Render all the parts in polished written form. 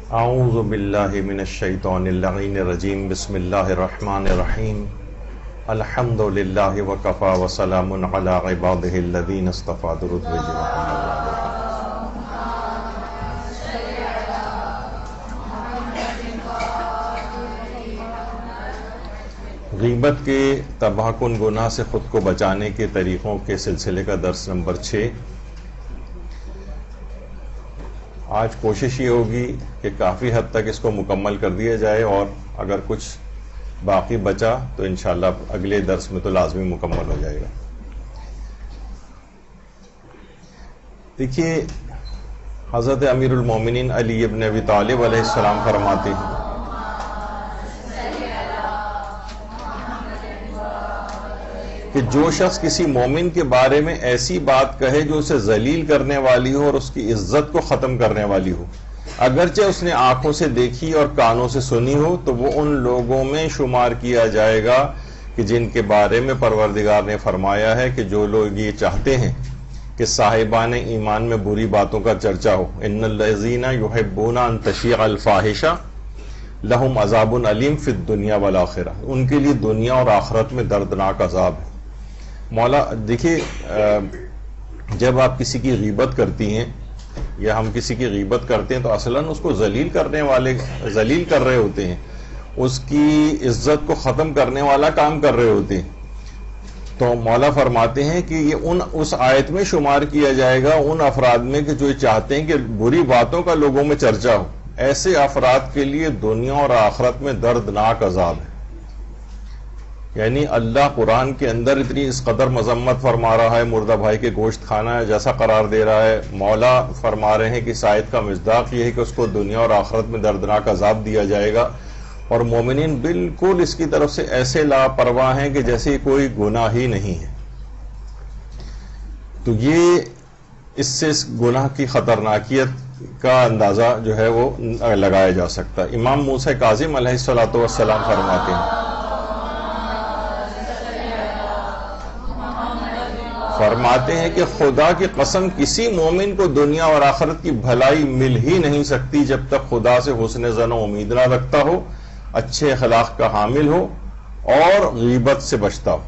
اعوذ باللہ من الشیطان اللعین الرجیم بسم اللہ الرحمن الرحیم الحمد للہ وکفا وسلام علی عبادہ الذین اصطفی درود بھیجیں غیبت کے تباہ کن گناہ سے خود کو بچانے کے طریقوں کے سلسلے کا درس نمبر 6۔ آج کوشش یہ ہوگی کہ کافی حد تک اس کو مکمل کر دیا جائے، اور اگر کچھ باقی بچا تو انشاءاللہ اگلے درس میں تو لازمی مکمل ہو جائے گا۔ دیکھیے، حضرت امیر المومنین علی ابن ابی طالب علیہ السلام فرماتے ہیں کہ جو شخص کسی مومن کے بارے میں ایسی بات کہے جو اسے ذلیل کرنے والی ہو اور اس کی عزت کو ختم کرنے والی ہو، اگرچہ اس نے آنکھوں سے دیکھی اور کانوں سے سنی ہو، تو وہ ان لوگوں میں شمار کیا جائے گا کہ جن کے بارے میں پروردگار نے فرمایا ہے کہ جو لوگ یہ چاہتے ہیں کہ صاحبان ایمان میں بری باتوں کا چرچا ہو، ان الذین یحبون ان تشیع الفاحشہ لہم عذاب علیم فی الدنیا والآخرہ، ان کے لیے دنیا اور آخرت میں دردناک عذاب ہے۔ مولا دیکھیے، جب آپ کسی کی غیبت کرتی ہیں یا ہم کسی کی غیبت کرتے ہیں تو اصلاً اس کو ذلیل کر رہے ہوتے ہیں، اس کی عزت کو ختم کرنے والا کام کر رہے ہوتے ہیں۔ تو مولا فرماتے ہیں کہ یہ اس آیت میں شمار کیا جائے گا ان افراد میں کہ جو چاہتے ہیں کہ بری باتوں کا لوگوں میں چرچا ہو، ایسے افراد کے لیے دنیا اور آخرت میں دردناک عذاب ہے۔ یعنی اللہ قرآن کے اندر اتنی اس قدر مذمت فرما رہا ہے، مردہ بھائی کے گوشت کھانا جیسا قرار دے رہا ہے۔ مولا فرما رہے ہیں کہ اس آیت کا مصداق یہ ہے کہ اس کو دنیا اور آخرت میں دردناک عذاب دیا جائے گا، اور مومنین بالکل اس کی طرف سے ایسے لاپرواہ ہیں کہ جیسے کوئی گناہ ہی نہیں ہے۔ تو یہ اس سے اس گناہ کی خطرناکیت کا اندازہ جو ہے وہ لگایا جا سکتا ہے۔ امام موسیٰ کاظم علیہ السلام فرماتے ہیں کہ خدا کی قسم کسی مومن کو دنیا اور آخرت کی بھلائی مل ہی نہیں سکتی جب تک خدا سے حسن ظن و امید نہ رکھتا ہو، اچھے اخلاق کا حامل ہو اور غیبت سے بچتا ہو۔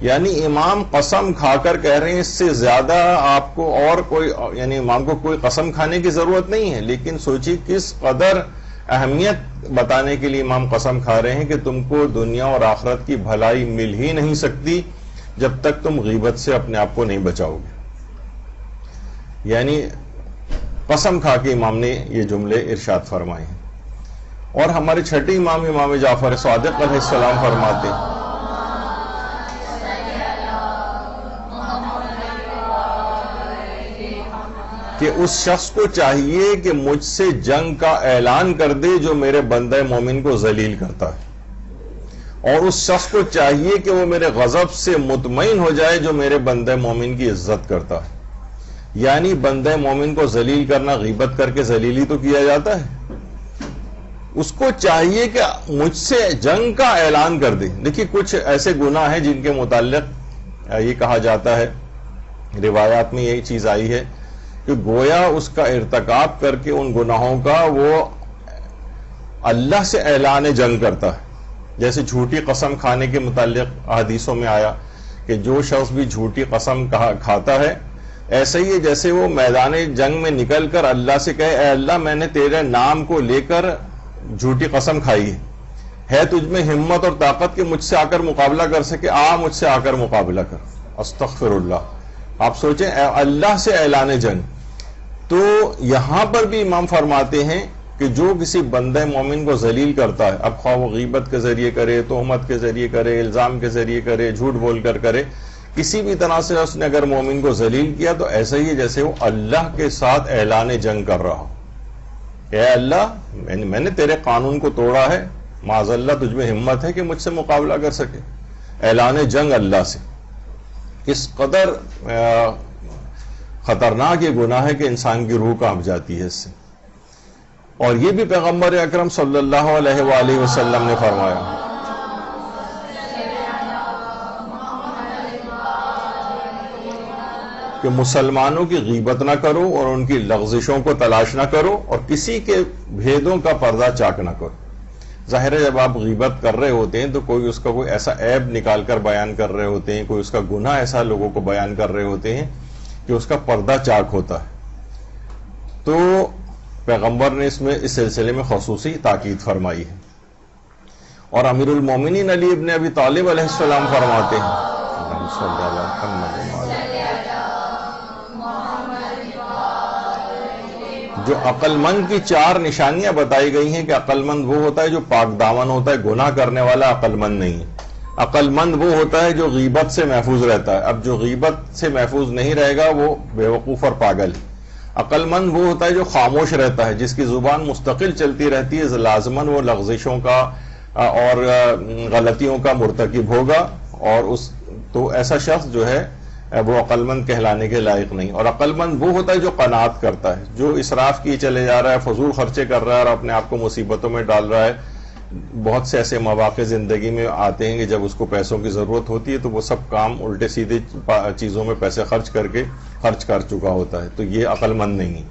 یعنی امام قسم کھا کر کہہ رہے ہیں، اس سے زیادہ آپ کو اور کوئی، یعنی امام کو کوئی قسم کھانے کی ضرورت نہیں ہے، لیکن سوچیے کس قدر اہمیت بتانے کے لیے امام قسم کھا رہے ہیں کہ تم کو دنیا اور آخرت کی بھلائی مل ہی نہیں سکتی جب تک تم غیبت سے اپنے آپ کو نہیں بچاؤ گے۔ یعنی قسم کھا کے امام نے یہ جملے ارشاد فرمائے ہیں۔ اور ہمارے چھٹے امام جعفر صادق علیہ السلام فرماتے ہیں کہ اس شخص کو چاہیے کہ مجھ سے جنگ کا اعلان کر دے جو میرے بندہ مومن کو ذلیل کرتا ہے، اور اس شخص کو چاہیے کہ وہ میرے غضب سے مطمئن ہو جائے جو میرے بندہ مومن کی عزت کرتا ہے۔ یعنی بندہ مومن کو ذلیل کرنا، غیبت کر کے ذلیل ہی تو کیا جاتا ہے۔ اس کو چاہیے کہ مجھ سے جنگ کا اعلان کر دے۔ دیکھیے، کچھ ایسے گناہ ہیں جن کے متعلق یہ کہا جاتا ہے، روایات میں یہی چیز آئی ہے کہ گویا اس کا ارتکاب کر کے ان گناہوں کا وہ اللہ سے اعلان جنگ کرتا ہے۔ جیسے جھوٹی قسم کھانے کے متعلق احادیثوں میں آیا کہ جو شخص بھی جھوٹی قسم کھاتا ہے، ایسے ہی جیسے وہ میدان جنگ میں نکل کر اللہ سے کہے، اے اللہ میں نے تیرے نام کو لے کر جھوٹی قسم کھائی ہے تجھ میں ہمت اور طاقت کہ مجھ سے آ کر مقابلہ کر سکے، مجھ سے آ کر مقابلہ کر۔ استغفر اللہ۔ آپ سوچیں، اللہ سے اعلان جنگ۔ تو یہاں پر بھی امام فرماتے ہیں کہ جو کسی بندہ مومن کو ذلیل کرتا ہے، اب خواہ وہ غیبت کے ذریعے کرے، تہمت کے ذریعے کرے، الزام کے ذریعے کرے، جھوٹ بول کر کرے، کسی بھی طرح سے اس نے اگر مومن کو ذلیل کیا تو ایسا ہی ہے جیسے وہ اللہ کے ساتھ اعلان جنگ کر رہا ہو۔ اے اللہ، میں نے تیرے قانون کو توڑا ہے، معاذ اللہ تجھ میں ہمت ہے کہ مجھ سے مقابلہ کر سکے۔ اعلان جنگ اللہ سے۔ اس قدر خطرناک یہ گناہ ہے کہ انسان کی روح کانپ جاتی ہے اس سے۔ اور یہ بھی پیغمبر اکرم صلی اللہ علیہ وآلہ وسلم نے فرمایا کہ مسلمانوں کی غیبت نہ کرو اور ان کی لغزشوں کو تلاش نہ کرو اور کسی کے بھیدوں کا پردہ چاک نہ کرو. ظاہر ہے جب آپ غیبت کر رہے ہوتے ہیں تو کوئی اس کا کوئی ایسا عیب نکال کر بیان کر رہے ہوتے ہیں, کوئی اس کا گناہ ایسا لوگوں کو بیان کر رہے ہوتے ہیں کہ اس کا پردہ چاک ہوتا ہے. تو پیغمبر نے اس سلسلے میں خصوصی تاکید فرمائی ہے. اور امیر المومنین علی ابن ابی طالب علیہ السلام فرماتے ہیں جو عقل مند کی 4 نشانیاں بتائی گئی ہیں کہ عقل مند وہ ہوتا ہے جو پاک دامن ہوتا ہے, گناہ کرنے والا عقل مند نہیں ہے. عقل مند وہ ہوتا ہے جو غیبت سے محفوظ رہتا ہے. اب جو غیبت سے محفوظ نہیں رہے گا وہ بے وقوف اور پاگل ہے. عقل مند وہ ہوتا ہے جو خاموش رہتا ہے, جس کی زبان مستقل چلتی رہتی ہے, لازماً وہ لغزشوں کا اور غلطیوں کا مرتکب ہوگا, اور تو ایسا شخص جو ہے وہ عقل مند کہلانے کے لائق نہیں. اور عقل مند وہ ہوتا ہے جو قناعت کرتا ہے, جو اسراف کی چلے جا رہا ہے, فضول خرچے کر رہا ہے اور اپنے آپ کو مصیبتوں میں ڈال رہا ہے. بہت سے ایسے مواقع زندگی میں آتے ہیں کہ جب اس کو پیسوں کی ضرورت ہوتی ہے تو وہ سب کام الٹے سیدھے چیزوں میں پیسے خرچ کر چکا ہوتا ہے, تو یہ عقل مند نہیں ہے.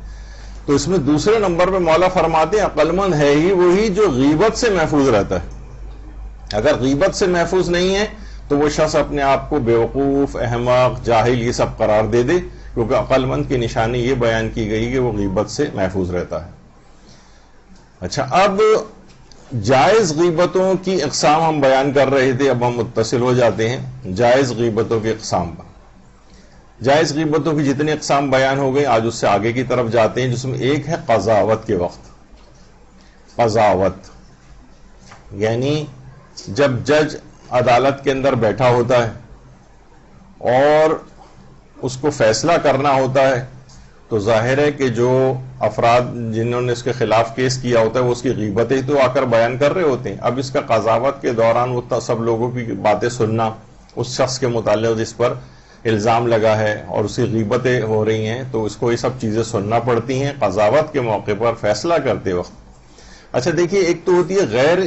تو اس میں دوسرے نمبر پہ مولا فرماتے ہیں عقل مند ہے ہی وہی جو غیبت سے محفوظ رہتا ہے. اگر غیبت سے محفوظ نہیں ہے تو وہ شخص اپنے آپ کو بیوقوف, احمق, جاہل یہ سب قرار دے دے, کیونکہ عقل مند کی نشانی یہ بیان کی گئی کہ وہ غیبت سے محفوظ رہتا ہے. اچھا, اب جائز غیبتوں کی اقسام ہم بیان کر رہے تھے, اب ہم متصل ہو جاتے ہیں جائز غیبتوں کی اقسام پر. جائز غیبتوں کی جتنی اقسام بیان ہو گئی, آج اس سے آگے کی طرف جاتے ہیں, جس میں ایک ہے قضاوت کے وقت. قضاوت یعنی جب جج عدالت کے اندر بیٹھا ہوتا ہے اور اس کو فیصلہ کرنا ہوتا ہے, تو ظاہر ہے کہ جو افراد جنہوں نے اس کے خلاف کیس کیا ہوتا ہے وہ اس کی غیبتیں تو آ کر بیان کر رہے ہوتے ہیں. اب اس کا قضاوت کے دوران وہ سب لوگوں کی باتیں سننا, اس شخص کے متعلق جس پر الزام لگا ہے اور اس کی غیبتیں ہو رہی ہیں, تو اس کو یہ سب چیزیں سننا پڑتی ہیں قضاوت کے موقع پر فیصلہ کرتے وقت. اچھا دیکھیے, ایک تو ہوتی ہے غیر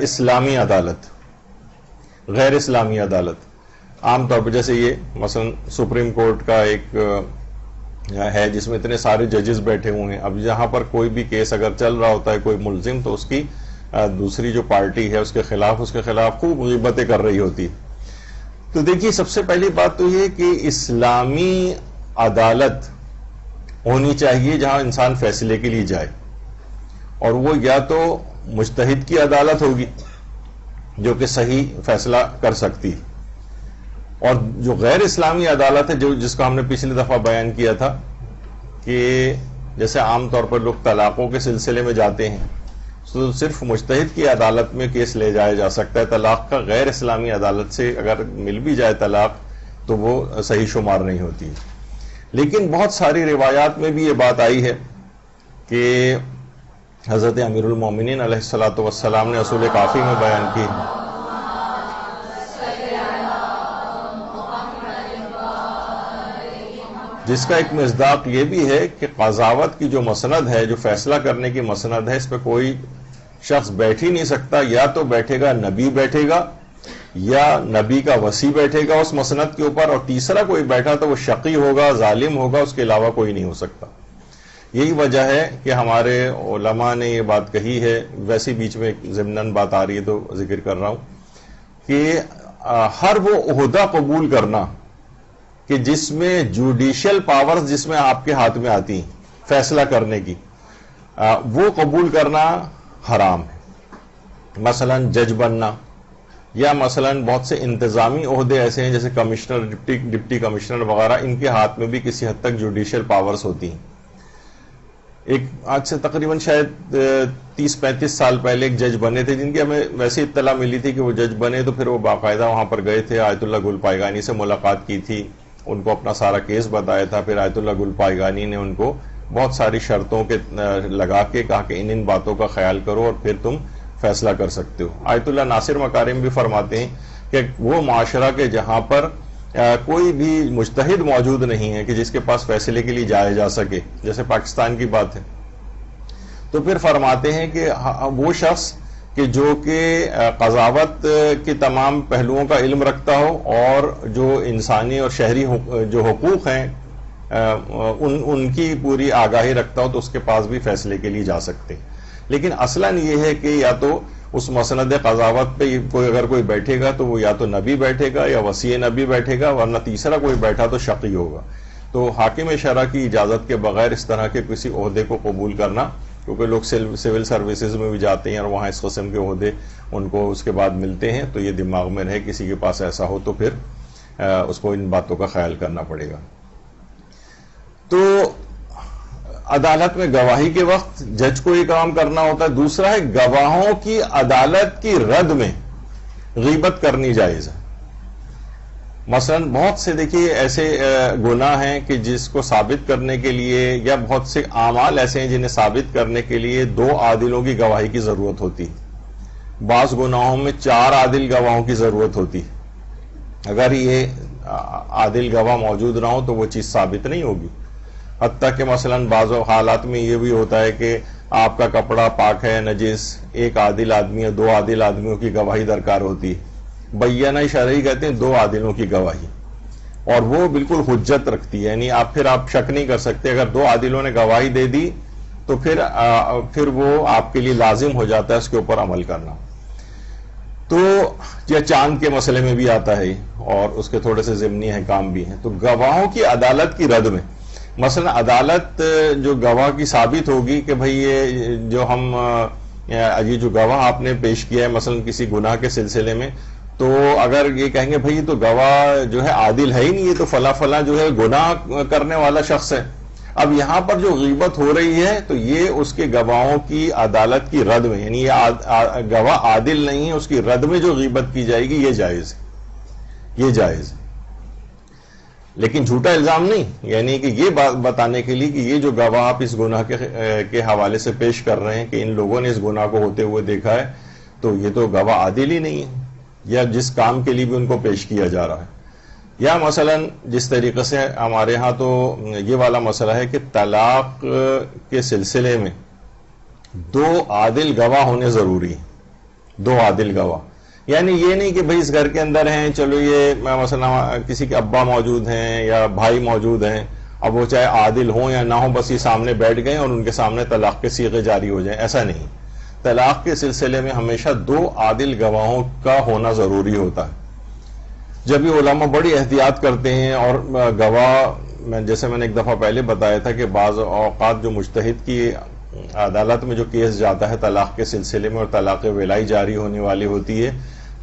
اسلامی عدالت. غیر اسلامی عدالت عام طور پر جیسے یہ مثلا سپریم کورٹ کا ایک ہے جس میں اتنے سارے ججز بیٹھے ہوئے ہیں. اب یہاں پر کوئی بھی کیس اگر چل رہا ہوتا ہے, کوئی ملزم, تو اس کی دوسری جو پارٹی ہے اس کے خلاف خوب غیبتیں کر رہی ہوتی ہے. تو دیکھیے, سب سے پہلی بات تو یہ کہ اسلامی عدالت ہونی چاہیے جہاں انسان فیصلے کے لیے جائے, اور وہ یا تو مجتہد کی عدالت ہوگی جو کہ صحیح فیصلہ کر سکتی, اور جو غیر اسلامی عدالت ہے جس کو ہم نے پچھلی دفعہ بیان کیا تھا کہ جیسے عام طور پر لوگ طلاقوں کے سلسلے میں جاتے ہیں تو صرف مجتہد کی عدالت میں کیس لے جایا جا سکتا ہے طلاق کا. غیر اسلامی عدالت سے اگر مل بھی جائے طلاق تو وہ صحیح شمار نہیں ہوتی. لیکن بہت ساری روایات میں بھی یہ بات آئی ہے کہ حضرت امیر المومنین علیہ الصلوۃ والسلام نے اصول کافی میں بیان کی, جس کا ایک مصداق یہ بھی ہے کہ قضاوت کی جو مسند ہے, جو فیصلہ کرنے کی مسند ہے, اس پہ کوئی شخص بیٹھ ہی نہیں سکتا. یا تو بیٹھے گا نبی بیٹھے گا, یا نبی کا وصی بیٹھے گا اس مسند کے اوپر, اور تیسرا کوئی بیٹھا تو وہ شقی ہوگا, ظالم ہوگا, اس کے علاوہ کوئی نہیں ہو سکتا. یہی وجہ ہے کہ ہمارے علماء نے یہ بات کہی ہے. ویسے بیچ میں ضمناً بات آ رہی ہے تو ذکر کر رہا ہوں کہ ہر وہ عہدہ قبول کرنا کہ جس میں جوڈیشل پاورز جس میں آپ کے ہاتھ میں آتی ہیں فیصلہ کرنے کی, وہ قبول کرنا حرام ہے. مثلا جج بننا, یا مثلا بہت سے انتظامی عہدے ایسے ہیں جیسے کمشنر, ڈپٹی کمشنر وغیرہ, ان کے ہاتھ میں بھی کسی حد تک جوڈیشل پاورز ہوتی ہیں. ایک آج سے تقریباً شاید 30-35 سال پہلے ایک جج بنے تھے جن کی ہمیں ویسی اطلاع ملی تھی کہ وہ جج بنے, تو پھر وہ باقاعدہ وہاں پر گئے تھے, آیت اللہ گل پائیگانی سے ملاقات کی تھی, ان کو اپنا سارا کیس بتایا تھا. پھر آیت اللہ گل پائیگانی نے ان کو بہت ساری شرطوں کے لگا کے کہا کہ ان باتوں کا خیال کرو اور پھر تم فیصلہ کر سکتے ہو. آیت اللہ ناصر مکارم بھی فرماتے ہیں کہ وہ معاشرہ کے جہاں پر کوئی بھی مجتہد موجود نہیں ہے کہ جس کے پاس فیصلے کے لیے جایا جا سکے, جیسے پاکستان کی بات ہے, تو پھر فرماتے ہیں کہ وہ شخص کہ جو کہ قضاوت کے تمام پہلوؤں کا علم رکھتا ہو اور جو انسانی اور شہری جو حقوق ہیں ان کی پوری آگاہی رکھتا ہو تو اس کے پاس بھی فیصلے کے لیے جا سکتے ہیں. لیکن اصلاً یہ ہے کہ یا تو اس مسند قضاوت پہ اگر کوئی بیٹھے گا تو وہ یا تو نبی بیٹھے گا یا وصی نبی بیٹھے گا، ورنہ تیسرا کوئی بیٹھا تو شقی ہوگا. تو حاکم شرع کی اجازت کے بغیر اس طرح کے کسی عہدے کو قبول کرنا، کیونکہ لوگ سول سروسز میں بھی جاتے ہیں اور وہاں اس قسم کے عہدے ان کو اس کے بعد ملتے ہیں، تو یہ دماغ میں رہے کسی کے پاس ایسا ہو تو پھر اس کو ان باتوں کا خیال کرنا پڑے گا. تو عدالت میں گواہی کے وقت جج کو یہ کام کرنا ہوتا ہے. دوسرا ہے گواہوں کی عدالت کی رد میں غیبت کرنی جائز ہے. مثلا بہت سے دیکھیے ایسے گناہ ہیں کہ جس کو ثابت کرنے کے لیے، یا بہت سے اعمال ایسے ہیں جنہیں ثابت کرنے کے لیے 2 عادلوں کی گواہی کی ضرورت ہوتی. بعض گناہوں میں 4 عادل گواہوں کی ضرورت ہوتی. اگر یہ عادل گواہ موجود نہ ہو تو وہ چیز ثابت نہیں ہوگی. حتیٰ کہ مثلا بعض حالات میں یہ بھی ہوتا ہے کہ آپ کا کپڑا پاک ہے نجس، ایک عادل آدمی یا 2 عادل آدمیوں کی گواہی درکار ہوتی. بینہ شرعی کہتے ہیں 2 عادلوں کی گواہی، اور وہ بالکل حجت رکھتی ہے. یعنی آپ شک نہیں کر سکتے. اگر 2 عادلوں نے گواہی دے دی تو پھر وہ آپ کے لیے لازم ہو جاتا ہے اس کے اوپر عمل کرنا. تو یہ چاند کے مسئلے میں بھی آتا ہے اور اس کے تھوڑے سے ضمنی احکام بھی ہیں. تو گواہوں کی عدالت کی رد میں، مثلا عدالت جو گواہ کی ثابت ہوگی کہ بھئی یہ جو گواہ آپ نے پیش کیا ہے مثلا کسی گناہ کے سلسلے میں، تو اگر یہ کہیں گے بھئی یہ تو گواہ جو ہے عادل ہے ہی نہیں، یہ تو فلاں فلاں جو ہے گناہ کرنے والا شخص ہے. اب یہاں پر جو غیبت ہو رہی ہے تو یہ اس کے گواہوں کی عدالت کی رد میں، یعنی یہ گواہ عادل نہیں ہے، اس کی رد میں جو غیبت کی جائے گی یہ جائز ہے، یہ جائز ہے. لیکن جھوٹا الزام نہیں، یعنی کہ یہ بات بتانے کے لیے کہ یہ جو گواہ آپ اس گناہ کے حوالے سے پیش کر رہے ہیں کہ ان لوگوں نے اس گناہ کو ہوتے ہوئے دیکھا ہے، تو یہ تو گواہ عادل ہی نہیں ہے، یا جس کام کے لیے بھی ان کو پیش کیا جا رہا ہے. یا مثلا جس طریقے سے ہمارے ہاں تو یہ والا مسئلہ ہے کہ طلاق کے سلسلے میں 2 عادل گواہ ہونے ضروری ہیں. 2 عادل گواہ، یعنی یہ نہیں کہ بھئی اس گھر کے اندر ہیں، چلو یہ مثلا کسی کے ابا موجود ہیں یا بھائی موجود ہیں، اب وہ چاہے عادل ہوں یا نہ ہوں، بس یہ سامنے بیٹھ گئے اور ان کے سامنے طلاق کے صیغے جاری ہو جائیں. ایسا نہیں. طلاق کے سلسلے میں ہمیشہ 2 عادل گواہوں کا ہونا ضروری ہوتا ہے. جب یہ علماء بڑی احتیاط کرتے ہیں، اور گواہ جیسے میں نے ایک دفعہ پہلے بتایا تھا کہ بعض اوقات جو مجتہد کی عدالت میں جو کیس جاتا ہے طلاق کے سلسلے میں اور طلاق ولائی جاری ہونے والی ہوتی ہے،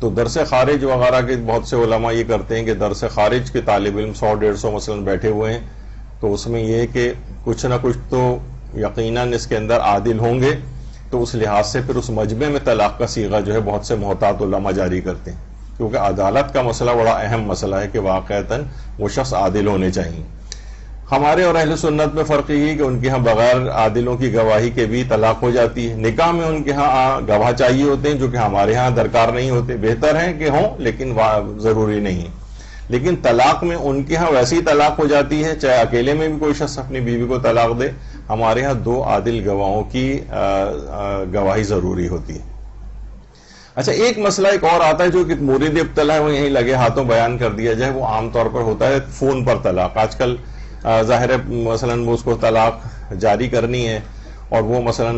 تو درس خارج وغیرہ کے بہت سے علماء یہ کرتے ہیں کہ درس خارج کے طالب علم 100-150 مثلا بیٹھے ہوئے ہیں، تو اس میں یہ ہے کہ کچھ نہ کچھ تو یقیناً اس کے اندر عادل ہوں گے، تو اس لحاظ سے پھر اس مجمع میں طلاق کا صیغہ جو ہے بہت سے محتاط علماء جاری کرتے ہیں، کیونکہ عدالت کا مسئلہ بڑا اہم مسئلہ ہے کہ واقعتاً وہ شخص عادل ہونے چاہیے. ہمارے اور اہل سنت میں فرق یہ ہے کہ ان کے ہاں بغیر عادلوں کی گواہی کے بھی طلاق ہو جاتی ہے. نکاح میں ان کے ہاں گواہ چاہیے ہوتے ہیں جو کہ ہمارے ہاں درکار نہیں ہوتے. بہتر ہے کہ ہوں لیکن ضروری نہیں. لیکن طلاق میں ان کے ہاں ویسی ہی طلاق ہو جاتی ہے، چاہے اکیلے میں بھی کوئی شخص اپنی بیوی کو طلاق دے، ہمارے ہاں 2 عادل گواہوں کی گواہی ضروری ہوتی ہے. اچھا، ایک مسئلہ ایک اور آتا ہے جو کہ مورد ابتلا ہے، وہ یہیں لگے ہاتھوں بیان کر دیا جائے. وہ عام طور پر ہوتا ہے فون پر طلاق. آج کل ظاہر ہے مثلا وہ اس کو طلاق جاری کرنی ہے، اور وہ مثلا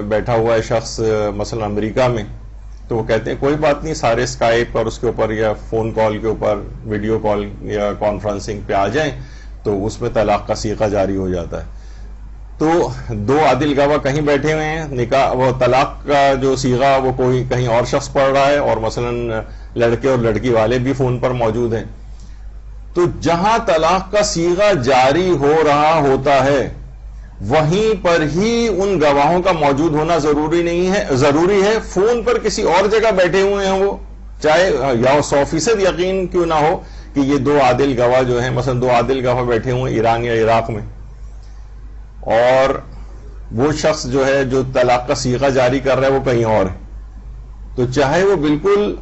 بیٹھا ہوا ہے شخص مثلا امریکہ میں، تو وہ کہتے ہیں کوئی بات نہیں، سارے اسکائپ اور اس کے اوپر یا فون کال کے اوپر ویڈیو کال یا کانفرنسنگ پہ آ جائیں، تو اس میں طلاق کا صیغہ جاری ہو جاتا ہے. تو 2 عادل گواہ کہیں بیٹھے ہوئے ہیں، نکاح وہ طلاق کا جو صیغہ وہ کوئی کہیں اور شخص پڑھ رہا ہے، اور مثلا لڑکے اور لڑکی والے بھی فون پر موجود ہیں. تو جہاں طلاق کا صیغہ جاری ہو رہا ہوتا ہے وہیں پر ہی ان گواہوں کا موجود ہونا ضروری نہیں ہے، ضروری ہے. فون پر کسی اور جگہ بیٹھے ہوئے ہیں وہ، چاہے یا 100% یقین کیوں نہ ہو کہ یہ 2 عادل گواہ جو ہیں، مثلا 2 عادل گواہ بیٹھے ہوئے ایران یا عراق میں، اور وہ شخص جو ہے جو طلاق کا صیغہ جاری کر رہا ہے وہ کہیں اور ہے، تو چاہے وہ بالکل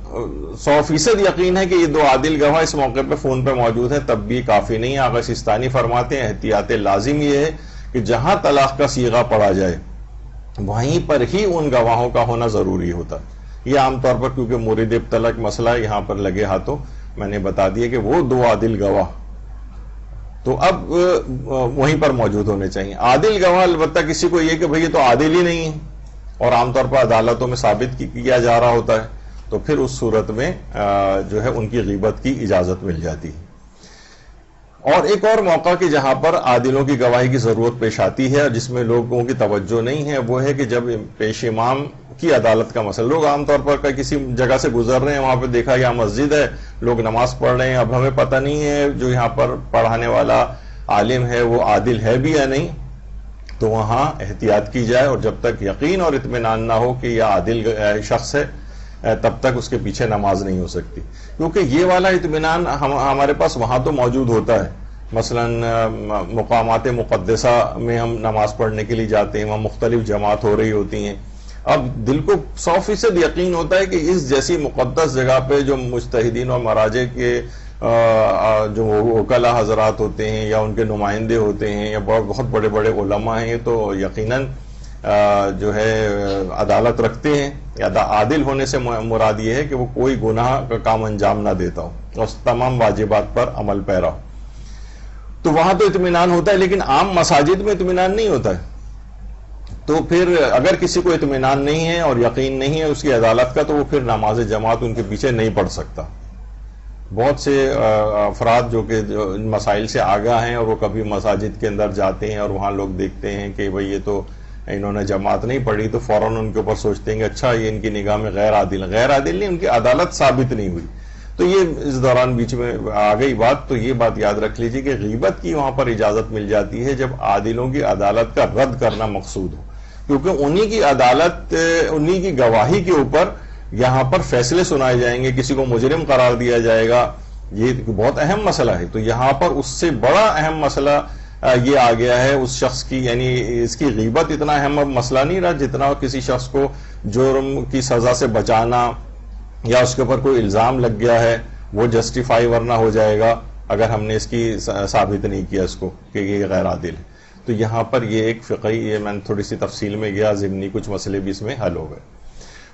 100% یقین ہے کہ یہ 2 عادل گواہ اس موقع پہ فون پہ موجود ہیں، تب بھی کافی نہیں. آغا سستانی فرماتے ہیں احتیاط لازم یہ ہے کہ جہاں طلاق کا صیغہ پڑھا جائے وہیں پر ہی ان گواہوں کا ہونا ضروری ہوتا ہے. یہ عام طور پر کیونکہ مورد ابتلا کا مسئلہ یہاں پر لگے ہاتھوں میں نے بتا دیا کہ وہ 2 عادل گواہ تو اب وہیں پر موجود ہونے چاہیے. عادل گواہ البتہ کسی کو یہ کہ بھئی یہ تو عادل ہی نہیں ہے اور عام طور پر عدالتوں میں ثابت کیا جا رہا ہوتا ہے, تو پھر اس صورت میں جو ہے ان کی غیبت کی اجازت مل جاتی ہے. اور ایک اور موقع کہ جہاں پر عادلوں کی گواہی کی ضرورت پیش آتی ہے اور جس میں لوگوں کی توجہ نہیں ہے, وہ ہے کہ جب پیش امام کی عدالت کا مسئلہ, لوگ عام طور پر کسی جگہ سے گزر رہے ہیں, وہاں پہ دیکھا یہاں مسجد ہے, لوگ نماز پڑھ رہے ہیں, اب ہمیں پتہ نہیں ہے جو یہاں پر پڑھانے والا عالم ہے وہ عادل ہے بھی یا نہیں, تو وہاں احتیاط کی جائے, اور جب تک یقین اور اطمینان نہ ہو کہ یہ عادل شخص ہے تب تک اس کے پیچھے نماز نہیں ہو سکتی, کیونکہ یہ والا اطمینان ہمارے پاس وہاں تو موجود ہوتا ہے. مثلا مقامات مقدسہ میں ہم نماز پڑھنے کے لیے جاتے ہیں, وہاں مختلف جماعت ہو رہی ہوتی ہیں, اب دل کو 100% یقین ہوتا ہے کہ اس جیسی مقدس جگہ پہ جو مجتہدین اور مراجع کے جو وکلاء حضرات ہوتے ہیں یا ان کے نمائندے ہوتے ہیں یا بہت بڑے بڑے علماء ہیں, تو یقیناً جو ہے عدالت رکھتے ہیں. عادل ہونے سے مراد یہ ہے کہ وہ کوئی گناہ کا کام انجام نہ دیتا ہو اور تمام واجبات پر عمل پیرا ہو, تو وہاں تو اطمینان ہوتا ہے. لیکن عام مساجد میں اطمینان نہیں ہوتا ہے, تو پھر اگر کسی کو اطمینان نہیں ہے اور یقین نہیں ہے اس کی عدالت کا, تو وہ پھر نماز جماعت ان کے پیچھے نہیں پڑھ سکتا. بہت سے افراد جو کہ ان مسائل سے آگاہ ہیں اور وہ کبھی مساجد کے اندر جاتے ہیں اور وہاں لوگ دیکھتے ہیں کہ بھئی یہ تو انہوں نے جماعت نہیں پڑھی, تو فوراً ان کے اوپر سوچتے ہیں کہ اچھا یہ ان کی نگاہ میں غیر عادل نہیں, ان کی عدالت ثابت نہیں ہوئی. تو یہ اس دوران بیچ میں آ گئی بات, تو یہ بات یاد رکھ لیجیے کہ غیبت کی وہاں پر اجازت مل جاتی ہے جب عادلوں کی عدالت کا رد کرنا مقصود ہو, کیونکہ انہی کی عدالت, انہی کی گواہی کے اوپر یہاں پر فیصلے سنائے جائیں گے, کسی کو مجرم قرار دیا جائے گا. یہ بہت اہم مسئلہ ہے. تو یہاں پر اس سے بڑا اہم مسئلہ یہ آ گیا ہے اس شخص کی, یعنی اس کی غیبت اتنا اہم مسئلہ نہیں رہا جتنا کسی شخص کو جرم کی سزا سے بچانا یا اس کے اوپر کوئی الزام لگ گیا ہے وہ جسٹیفائی ورنہ ہو جائے گا اگر ہم نے اس کی ثابت نہیں کیا اس کو کہ یہ غیر عادل ہے. تو یہاں پر یہ ایک فقہی, یہ میں نے تھوڑی سی تفصیل میں گیا, ضمنی کچھ مسئلے بھی اس میں حل ہو گئے.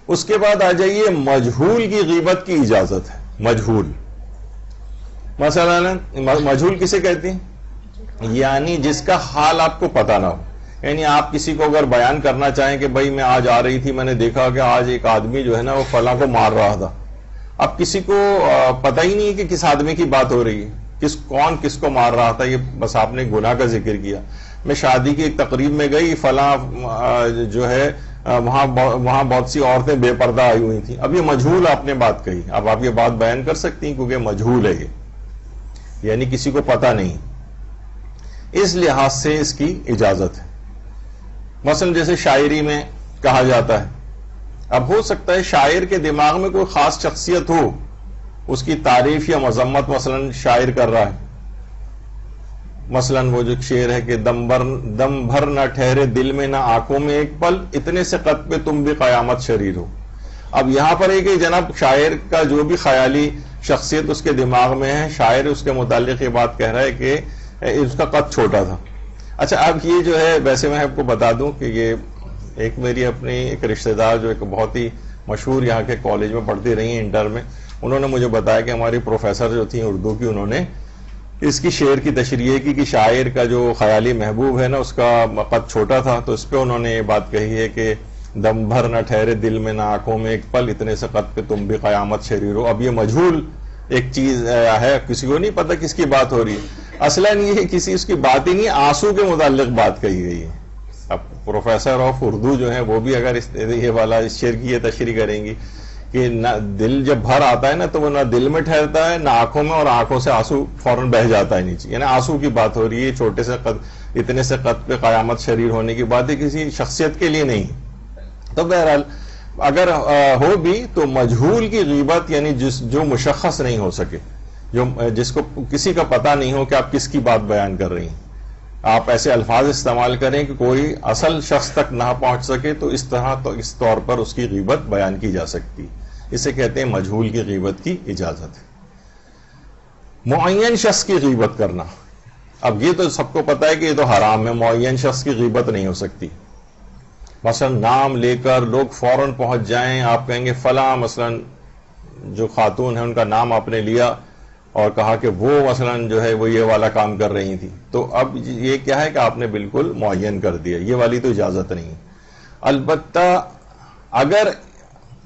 اس کے بعد آ جائیے مجہول کی غیبت کی اجازت ہے. مجہول مثلا مجہول کسے کہتے ہیں؟ یعنی جس کا حال آپ کو پتہ نہ ہو. یعنی آپ کسی کو اگر بیان کرنا چاہیں کہ بھائی میں آج آ رہی تھی, میں نے دیکھا کہ آج ایک آدمی جو ہے نا وہ فلاں کو مار رہا تھا. اب کسی کو پتہ ہی نہیں کہ کس آدمی کی بات ہو رہی ہے, کون کس کو مار رہا تھا, یہ بس آپ نے گناہ کا ذکر کیا. میں شادی کی ایک تقریب میں گئی, فلاں جو ہے وہاں بہت سی عورتیں بے پردہ آئی ہوئی تھیں. اب یہ مجہول آپ نے بات کہی, اب آپ یہ بات بیان کر سکتی ہیں کیونکہ مجہول ہے یہ, یعنی کسی کو پتہ نہیں, اس لحاظ سے اس کی اجازت ہے. مثلا جیسے شاعری میں کہا جاتا ہے, اب ہو سکتا ہے شاعر کے دماغ میں کوئی خاص شخصیت ہو, اس کی تعریف یا مذمت مثلا شاعر کر رہا ہے. مثلا وہ جو شعر ہے کہ دم بھر نہ ٹھہرے دل میں نہ آنکھوں میں ایک پل, اتنے سے قد پہ تم بھی قیامت شریر ہو. اب یہاں پر ایک جناب شاعر کا جو بھی خیالی شخصیت اس کے دماغ میں ہے, شاعر اس کے متعلق یہ بات کہہ رہا ہے کہ اس کا قد چھوٹا تھا. اچھا اب یہ جو ہے, ویسے میں آپ کو بتا دوں کہ یہ ایک میری اپنی ایک رشتہ دار جو ایک بہت ہی مشہور یہاں کے کالج میں پڑھتی رہی ہیں انٹر میں, انہوں نے مجھے بتایا کہ ہماری پروفیسر جو تھیں اردو کی, انہوں نے اس کی شعر کی تشریح کی کہ شاعر کا جو خیالی محبوب ہے نا اس کا قد چھوٹا تھا, تو اس پہ انہوں نے یہ بات کہی ہے کہ دم بھر نہ ٹھہرے دل میں نہ آنکھوں میں ایک پل, اتنے سے قد پہ تم بھی قیامت شریر ہو. اب یہ مجہول ایک چیز ہے, کسی کو نہیں پتا کس کی بات ہو رہی ہے. اصلاً یہ کسی اس کی بات ہی نہیں, آنسو کے متعلق بات کہی گئی ہے. اب پروفیسر آف اردو جو ہیں وہ بھی اگر یہ والا اس شعر کی یہ تشریح کریں گی کہ نہ دل جب بھر آتا ہے نا تو وہ نہ دل میں ٹھہرتا ہے نہ آنکھوں میں, اور آنکھوں سے آنسو فوراً بہہ جاتا ہے نیچے. یعنی آنسو کی بات ہو رہی ہے, چھوٹے سے قد, اتنے سے قد پہ قیامت شریر ہونے کی بات ہے, کسی شخصیت کے لیے نہیں. تو بہرحال اگر ہو بھی تو مجہول کی غیبت یعنی جو مشخص نہیں ہو سکے, جس کو کسی کا پتہ نہیں ہو کہ آپ کس کی بات بیان کر رہی ہیں, آپ ایسے الفاظ استعمال کریں کہ کوئی اصل شخص تک نہ پہنچ سکے, تو اس طرح تو اس طور پر اس کی غیبت بیان کی جا سکتی. اسے کہتے ہیں مجہول کی غیبت کی اجازت ہے. معین شخص کی غیبت کرنا, اب یہ تو سب کو پتہ ہے کہ یہ تو حرام ہے, معین شخص کی غیبت نہیں ہو سکتی. مثلا نام لے کر لوگ فوراً پہنچ جائیں, آپ کہیں گے فلاں مثلا جو خاتون ہے ان کا نام آپ نے لیا, اور کہا کہ وہ مثلاً جو ہے وہ یہ والا کام کر رہی تھی، تو اب یہ کیا ہے کہ آپ نے بالکل معین کر دیا، یہ والی تو اجازت نہیں ہے۔ البتہ اگر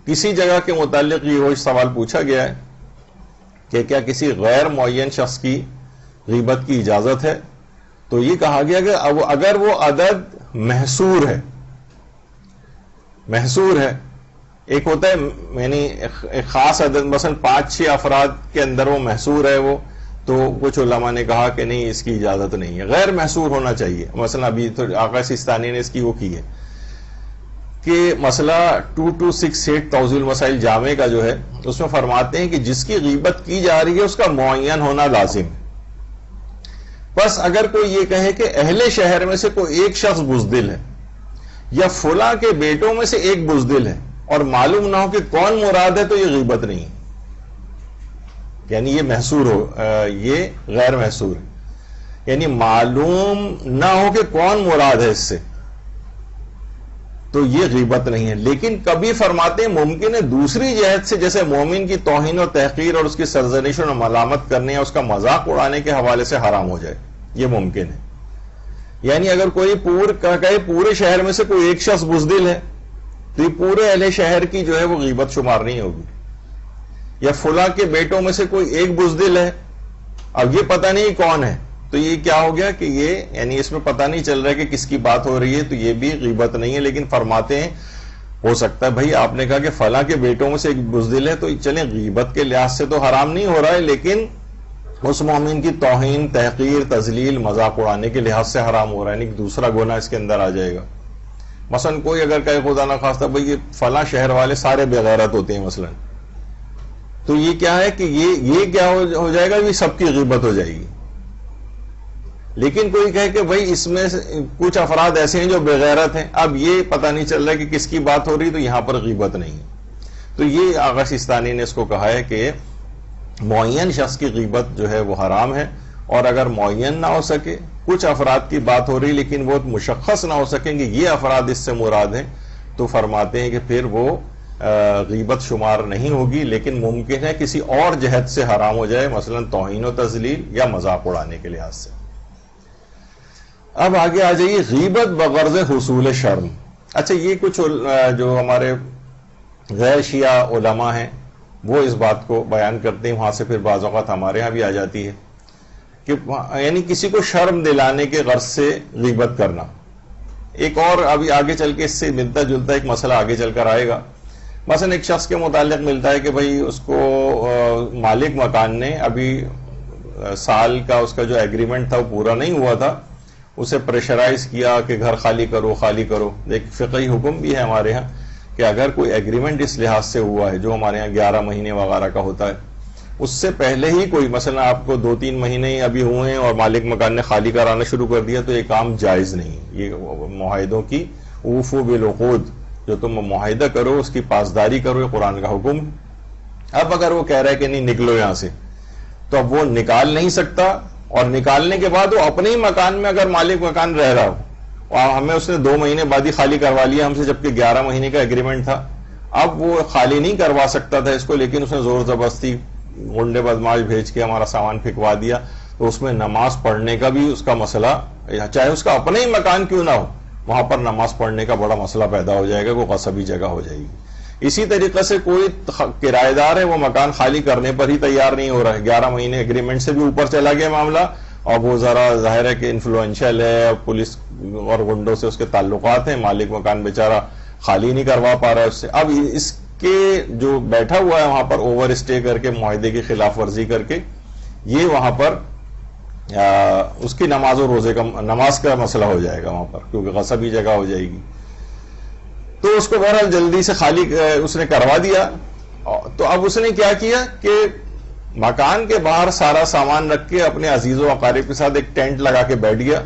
کسی جگہ کے متعلق یہ سوال پوچھا گیا ہے کہ کیا کسی غیر معین شخص کی غیبت کی اجازت ہے، تو یہ کہا گیا کہ اگر وہ عدد محصور ہے، محصور ہے، ایک ہوتا ہے یعنی ایک خاص عدد، مثلا 5-6 افراد کے اندر وہ محصور ہے، وہ تو کچھ علماء نے کہا کہ نہیں، اس کی اجازت نہیں ہے، غیر محصور ہونا چاہیے۔ مثلا ابھی تو آقا سیستانی نے اس کی وہ کی ہے کہ مسئلہ 2268 توضیح المسائل جامع کا جو ہے، اس میں فرماتے ہیں کہ جس کی غیبت کی جا رہی ہے اس کا معین ہونا لازم ہے۔ بس اگر کوئی یہ کہے کہ اہل شہر میں سے کوئی ایک شخص بزدل ہے یا فلاں کے بیٹوں میں سے ایک بزدل ہے اور معلوم نہ ہو کہ کون مراد ہے، تو یہ غیبت نہیں ہے، یعنی یہ محصور ہو، یہ غیر محصور ہے، یعنی معلوم نہ ہو کہ کون مراد ہے اس سے، تو یہ غیبت نہیں ہے۔ لیکن کبھی فرماتے ہیں ممکن ہے دوسری جہت سے، جیسے مومن کی توہین و تحقیر اور اس کی سرزنش اور ملامت کرنے یا اس کا مذاق اڑانے کے حوالے سے حرام ہو جائے، یہ ممکن ہے۔ یعنی اگر کوئی کہے پورے شہر میں سے کوئی ایک شخص بزدل ہے، تو یہ پورے اہل شہر کی جو ہے وہ غیبت شمار نہیں ہوگی۔ یا فلاں کے بیٹوں میں سے کوئی ایک بزدل ہے، اب یہ پتہ نہیں کون ہے، تو یہ کیا ہو گیا کہ یہ یعنی اس میں پتہ نہیں چل رہا ہے کہ کس کی بات ہو رہی ہے، تو یہ بھی غیبت نہیں ہے۔ لیکن فرماتے ہیں ہو سکتا ہے بھائی آپ نے کہا کہ فلاں کے بیٹوں میں سے ایک بزدل ہے، تو چلیں غیبت کے لحاظ سے تو حرام نہیں ہو رہا ہے، لیکن اس مومن کی توہین، تحقیر، تذلیل، مذاق اڑانے کے لحاظ سے حرام ہو رہا ہے، یعنی دوسرا گناہ اس کے اندر آ جائے گا۔ مثلا کوئی اگر کہے خدا نہ خواستہ بھائی یہ فلاں شہر والے سارے بے غیرت ہوتے ہیں مثلا، تو یہ کیا ہے کہ یہ کیا ہو جائے گا، یہ سب کی غیبت ہو جائے گی۔ لیکن کوئی کہے کہ بھائی اس میں کچھ افراد ایسے ہیں جو بے غیرت ہیں، اب یہ پتہ نہیں چل رہا ہے کہ کس کی بات ہو رہی، تو یہاں پر غیبت نہیں ہے۔ تو یہ آغا سیستانی نے اس کو کہا ہے کہ معین شخص کی غیبت جو ہے وہ حرام ہے، اور اگر معین نہ ہو سکے، کچھ افراد کی بات ہو رہی لیکن وہ مشخص نہ ہو سکیں کہ یہ افراد اس سے مراد ہیں، تو فرماتے ہیں کہ پھر وہ غیبت شمار نہیں ہوگی، لیکن ممکن ہے کسی اور جہت سے حرام ہو جائے، مثلا توہین و تذلیل یا مذاق اڑانے کے لحاظ سے۔ اب آگے آ جائیے غیبت بغرض حصول شرم۔ اچھا، یہ کچھ جو ہمارے غیر شیعہ علماء ہیں وہ اس بات کو بیان کرتے ہیں، وہاں سے پھر بعض اوقات ہمارے ہاں بھی آ جاتی ہے کہ یعنی کسی کو شرم دلانے کے غرض سے غیبت کرنا۔ ایک اور ابھی آگے چل کے اس سے ملتا جلتا ایک مسئلہ آگے چل کر آئے گا۔ مثلا ایک شخص کے متعلق ملتا ہے کہ بھئی اس کو مالک مکان نے ابھی سال کا اس کا جو ایگریمنٹ تھا وہ پورا نہیں ہوا تھا، اسے پریشرائز کیا کہ گھر خالی کرو خالی کرو۔ ایک فقہی حکم بھی ہے ہمارے ہاں کہ اگر کوئی ایگریمنٹ اس لحاظ سے ہوا ہے جو ہمارے ہاں 11 مہینے وغیرہ کا ہوتا ہے، اس سے پہلے ہی کوئی مثلا آپ کو 2-3 مہینے ابھی ہوئے ہیں اور مالک مکان نے خالی کرانا شروع کر دیا، تو یہ کام جائز نہیں۔ یہ معاہدوں کی اوفوا بالعقود، جو تم معاہدہ کرو اس کی پاسداری کرو، یہ قرآن کا حکم۔ اب اگر وہ کہہ رہا ہے کہ نہیں نکلو یہاں سے، تو اب وہ نکال نہیں سکتا، اور نکالنے کے بعد وہ اپنے ہی مکان میں اگر مالک مکان رہ رہا ہو، اور ہمیں اس نے 2 مہینے بعد ہی خالی کروا لیا ہم سے، جبکہ 11 مہینے کا ایگریمنٹ تھا، اب وہ خالی نہیں کروا سکتا تھا اس کو، لیکن اس نے زور زبردستی گنڈے بدماش بھیج کے ہمارا سامان پھینکوا دیا، تو اس میں نماز پڑھنے کا بھی اس کا مسئلہ، چاہے اس کا اپنا ہی مکان کیوں نہ ہو، وہاں پر نماز پڑھنے کا بڑا مسئلہ پیدا ہو جائے گا، وہ غصبی جگہ ہو جائے گی۔ اسی طریقے سے کوئی کرایہ دار ہے، وہ مکان خالی کرنے پر ہی تیار نہیں ہو رہا ہے، 11 مہینے ایگریمنٹ سے بھی اوپر چلا گیا معاملہ، اور وہ ذرا ظاہر ہے کہ انفلوئنشل ہے، پولیس اور گنڈوں سے اس کے تعلقات ہیں، مالک مکان بیچارہ خالی نہیں کروا پا رہا ہے اس سے۔ اب اس کے جو بیٹھا ہوا ہے وہاں پر اوور اسٹے کر کے، معاہدے کی خلاف ورزی کر کے، یہ وہاں پر اس کی نماز و روزے کا نماز کا مسئلہ ہو جائے گا وہاں پر، کیونکہ غصبی جگہ ہو جائے گی۔ تو اس کو بہرحال جلدی سے خالی اس نے کروا دیا۔ تو اب اس نے کیا کیا کہ مکان کے باہر سارا سامان رکھ کے اپنے عزیز و اقارب کے ساتھ ایک ٹینٹ لگا کے بیٹھ گیا۔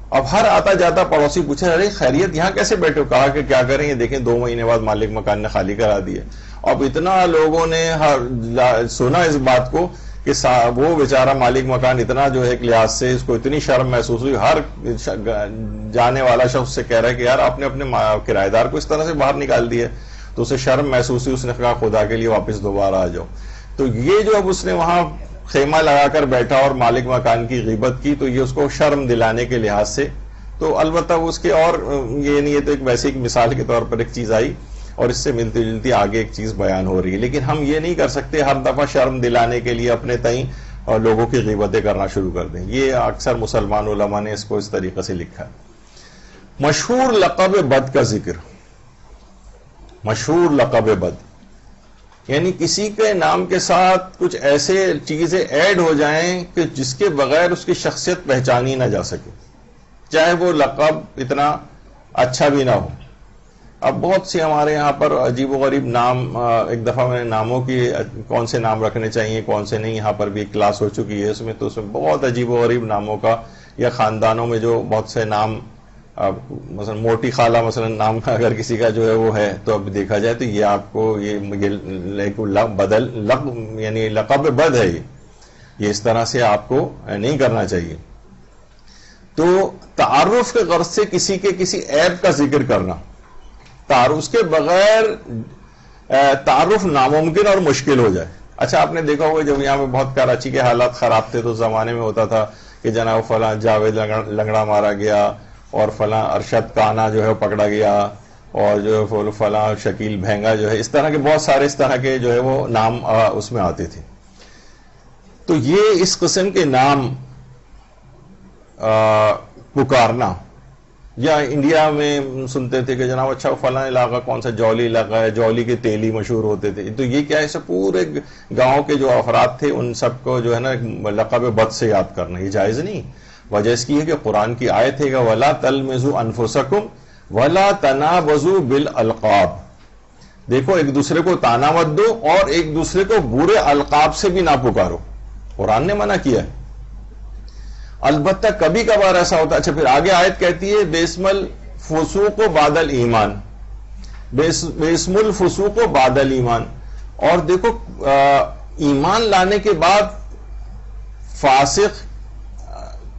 اب ہر آتا جاتا پڑوسی پوچھا، ارے خیریت یہاں کیسے بیٹھے ہو؟ کہا کہ کیا کریں، یہ دیکھیں 2 مہینے بعد مالک مکان نے خالی کرا دیا۔ اب اتنا لوگوں نے سنا اس بات کو کہ وہ بیچارہ مالک مکان اتنا جو ہے ایک لحاظ سے اس کو اتنی شرم محسوس ہوئی، ہر جانے والا شخص سے کہہ رہا ہے کہ یار آپ نے اپنے کرایہ دار کو اس طرح سے باہر نکال دیا، تو اسے شرم محسوس ہوئی، اس نے کہا خدا کے لیے واپس دوبارہ آ جاؤ۔ تو یہ جو اب اس نے وہاں خیمہ لگا کر بیٹھا اور مالک مکان کی غیبت کی تو یہ اس کو شرم دلانے کے لحاظ سے، تو البتہ اس کے اور یہ نہیں ہے، تو ایک ویسے ایک مثال کے طور پر ایک چیز آئی اور اس سے ملتی جلتی آگے ایک چیز بیان ہو رہی ہے. لیکن ہم یہ نہیں کر سکتے ہر دفعہ شرم دلانے کے لیے اپنے تئیں اور لوگوں کی غیبتیں کرنا شروع کر دیں. یہ اکثر مسلمان علماء نے اس کو اس طریقے سے لکھا ہے. مشہور لقب بد کا ذکر. مشہور لقب بد یعنی کسی کے نام کے ساتھ کچھ ایسے چیزیں ایڈ ہو جائیں کہ جس کے بغیر اس کی شخصیت پہچانی نہ جا سکے، چاہے وہ لقب اتنا اچھا بھی نہ ہو. اب بہت سی ہمارے یہاں پر عجیب و غریب نام، ایک دفعہ میں نے ناموں کی کون سے نام رکھنے چاہیے کون سے نہیں، یہاں پر بھی ایک کلاس ہو چکی ہے اس میں، تو اس میں بہت عجیب و غریب ناموں کا، یا خاندانوں میں جو بہت سے نام، مثلا موٹی خالہ مثلا نام اگر کسی کا جو ہے وہ ہے، تو اب دیکھا جائے تو یہ آپ کو یعنی لقب بد ہے، یہ اس طرح سے آپ کو نہیں کرنا چاہیے. تو تعارف کے غرض سے کسی کے کسی عیب کا ذکر کرنا، اس کے بغیر تعارف ناممکن اور مشکل ہو جائے. اچھا آپ نے دیکھا ہوگا جب یہاں پہ بہت کراچی کے حالات خراب تھے تو زمانے میں ہوتا تھا کہ جناب فلاں جاوید لنگڑا مارا گیا اور فلاں ارشد کانا جو ہے پکڑا گیا اور جو ہے فلاں شکیل بھینگا جو ہے، اس طرح کے بہت سارے اس طرح کے جو ہے وہ نام اس میں آتے تھے. تو یہ اس قسم کے نام پکارنا، یا انڈیا میں سنتے تھے کہ جناب اچھا فلاں علاقہ کون سا جولی علاقہ ہے، جولی کے تیلی مشہور ہوتے تھے. تو یہ کیا ہے، پورے گاؤں کے جو افراد تھے ان سب کو جو ہے نا لقب بد سے یاد کرنا، یہ جائز نہیں. وجہ اس کی ہے کہ قرآن کی آیت ہے کہ وَلَا تَلْمِزُوا أَنفُسَكُمْ وَلَا تَنَابَزُوا بِالْأَلْقَابِ. دیکھو ایک دوسرے کو تانا مت دو اور ایک دوسرے کو برے القاب سے بھی نہ پکارو، قرآن نے منع کیا ہے. البتہ کبھی کبھار ایسا ہوتا ہے. اچھا پھر آگے آیت کہتی ہے بِاسْمِ الْفُسُوقِ بَعْدَ الْإِيمَانِ، بِاسْمِ الْفُسُوقِ بَعْدَ الْإِيمَانِ. اور دیکھو ایمان لانے کے بعد فاسق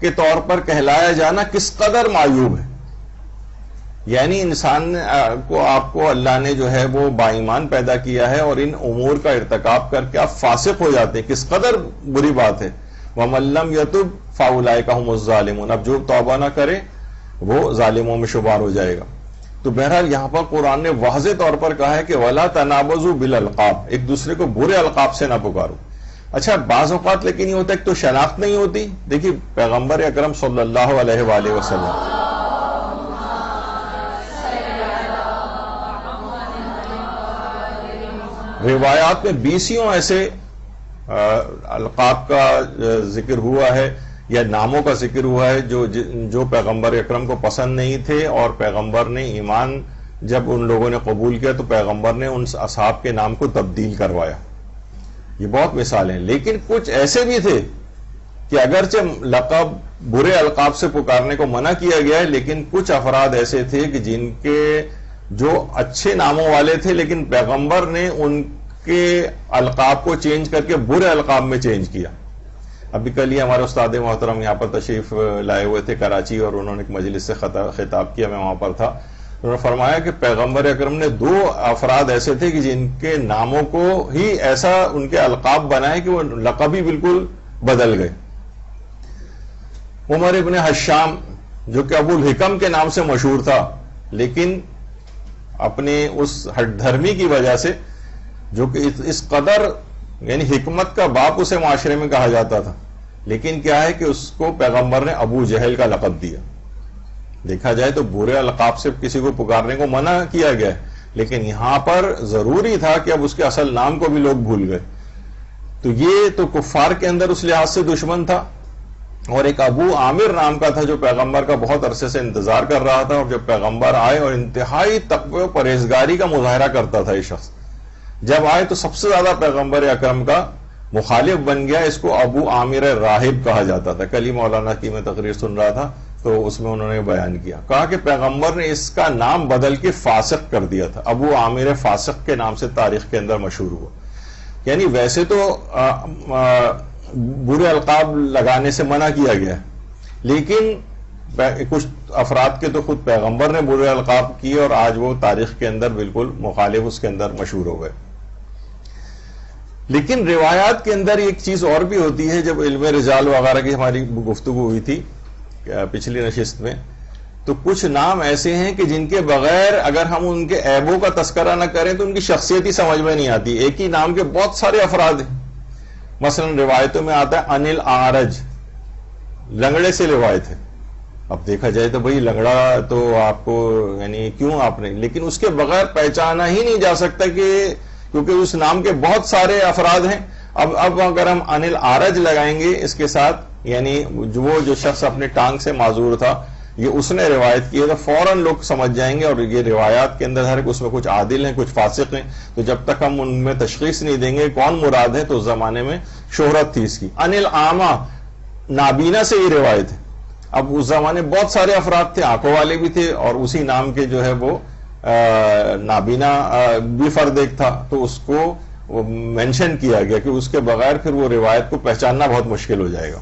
کے طور پر کہلایا جانا کس قدر معیوب ہے. یعنی انسان کو، آپ کو اللہ نے جو ہے وہ با ایمان پیدا کیا ہے اور ان امور کا ارتکاب کر کے آپ فاسق ہو جاتے ہیں، کس قدر بری بات ہے. وَمَن لَّمْ يَتُبْ فَأُولَٰئِكَ هُمُ الظَّالِمُونَ. اب جو توبہ نہ کرے وہ ظالموں میں شمار ہو جائے گا. تو بہرحال یہاں پر قرآن نے واضح طور پر کہا ہے کہ وَلَا تَنَابَزُوا بِالْأَلْقَابِ، ایک دوسرے کو برے القاب سے نہ پکارو. اچھا بعض اوقات لیکن یہ ہوتا ہے ایک تو شناخت نہیں ہوتی. دیکھیے پیغمبر اکرم صلی اللہ علیہ وآلہ وسلم روایات میں 20 ایسے القاب کا ذکر ہوا ہے یا ناموں کا ذکر ہوا ہے جو پیغمبر اکرم کو پسند نہیں تھے، اور پیغمبر نے ایمان جب ان لوگوں نے قبول کیا تو پیغمبر نے ان اصحاب کے نام کو تبدیل کروایا. یہ بہت مثالیں. لیکن کچھ ایسے بھی تھے کہ اگرچہ لقب برے القاب سے پکارنے کو منع کیا گیا ہے، لیکن کچھ افراد ایسے تھے کہ جن کے جو اچھے ناموں والے تھے لیکن پیغمبر نے ان کے القاب کو چینج کر کے برے القاب میں چینج کیا. ابھی کل ہی ہمارے استاد محترم یہاں پر تشریف لائے ہوئے تھے کراچی، اور انہوں نے ایک مجلس سے خطاب کیا، میں وہاں پر تھا. انہوں نے فرمایا کہ پیغمبر اکرم نے 2 افراد ایسے تھے کہ جن کے ناموں کو ہی ایسا ان کے القاب بنائے کہ وہ لقب ہی بالکل بدل گئے. عمر ابن حشام جو کہ ابو الحکم کے نام سے مشہور تھا، لیکن اپنے اس ہٹ دھرمی کی وجہ سے، جو کہ اس قدر یعنی حکمت کا باپ اسے معاشرے میں کہا جاتا تھا، لیکن کیا ہے کہ اس کو پیغمبر نے ابو جہل کا لقب دیا. دیکھا جائے تو برے القاب سے کسی کو پکارنے کو منع کیا گیا ہے، لیکن یہاں پر ضروری تھا کہ اب اس کے اصل نام کو بھی لوگ بھول گئے. تو یہ تو کفار کے اندر اس لحاظ سے دشمن تھا. اور ایک ابو عامر نام کا تھا جو پیغمبر کا بہت عرصے سے انتظار کر رہا تھا، اور جب پیغمبر آئے اور انتہائی تقوی و پرہیزگاری کا مظاہرہ کرتا تھا یہ شخص، جب آئے تو سب سے زیادہ پیغمبر اکرم کا مخالف بن گیا. اس کو ابو عامر راہب کہا جاتا تھا. کل ہی مولانا کی میں تقریر سن رہا تھا تو اس میں انہوں نے بیان کیا، کہا کہ پیغمبر نے اس کا نام بدل کے فاسق کر دیا تھا. ابو عامر فاسق کے نام سے تاریخ کے اندر مشہور ہوا. یعنی ویسے تو برے القاب لگانے سے منع کیا گیا ہے، لیکن کچھ افراد کے تو خود پیغمبر نے برے القاب کیے اور آج وہ تاریخ کے اندر بالکل مخالف اس کے اندر مشہور ہو گئے. لیکن روایات کے اندر ایک چیز اور بھی ہوتی ہے. جب علم رجال وغیرہ کی ہماری گفتگو ہوئی تھی پچھلی نشست میں, تو کچھ نام ایسے ہیں کہ جن کے بغیر اگر ہم ان کے عیبوں کا تذکرہ نہ کریں تو ان کی شخصیت ہی سمجھ میں نہیں آتی. ایک ہی نام کے بہت سارے افراد ہیں. مثلا روایتوں میں آتا ہے انل اعرج, لنگڑے سے روایت ہے. اب دیکھا جائے تو بھئی لنگڑا تو آپ کو یعنی کیوں آپ نے, لیکن اس کے بغیر پہچانا ہی نہیں جا سکتا کہ کیونکہ اس نام کے بہت سارے افراد ہیں. اب اگر ہم انل اعرج لگائیں گے اس کے ساتھ, یعنی وہ جو شخص اپنے ٹانگ سے معذور تھا یہ اس نے روایت کی ہے, تو فوراً لوگ سمجھ جائیں گے. اور یہ روایات کے اندر ہر اس میں کچھ عادل ہیں کچھ فاسق ہیں, تو جب تک ہم ان میں تشخیص نہیں دیں گے کون مراد ہے, تو اس زمانے میں شہرت تھی اس کی. انل اعما, نابینا سے یہ روایت ہے. اب اس زمانے بہت سارے افراد تھے, آنکھوں والے بھی تھے اور اسی نام کے جو ہے وہ نابینا بھی فرد ایک تھا, تو اس کو مینشن کیا گیا کہ اس کے بغیر پھر وہ روایت کو پہچاننا بہت مشکل ہو جائے گا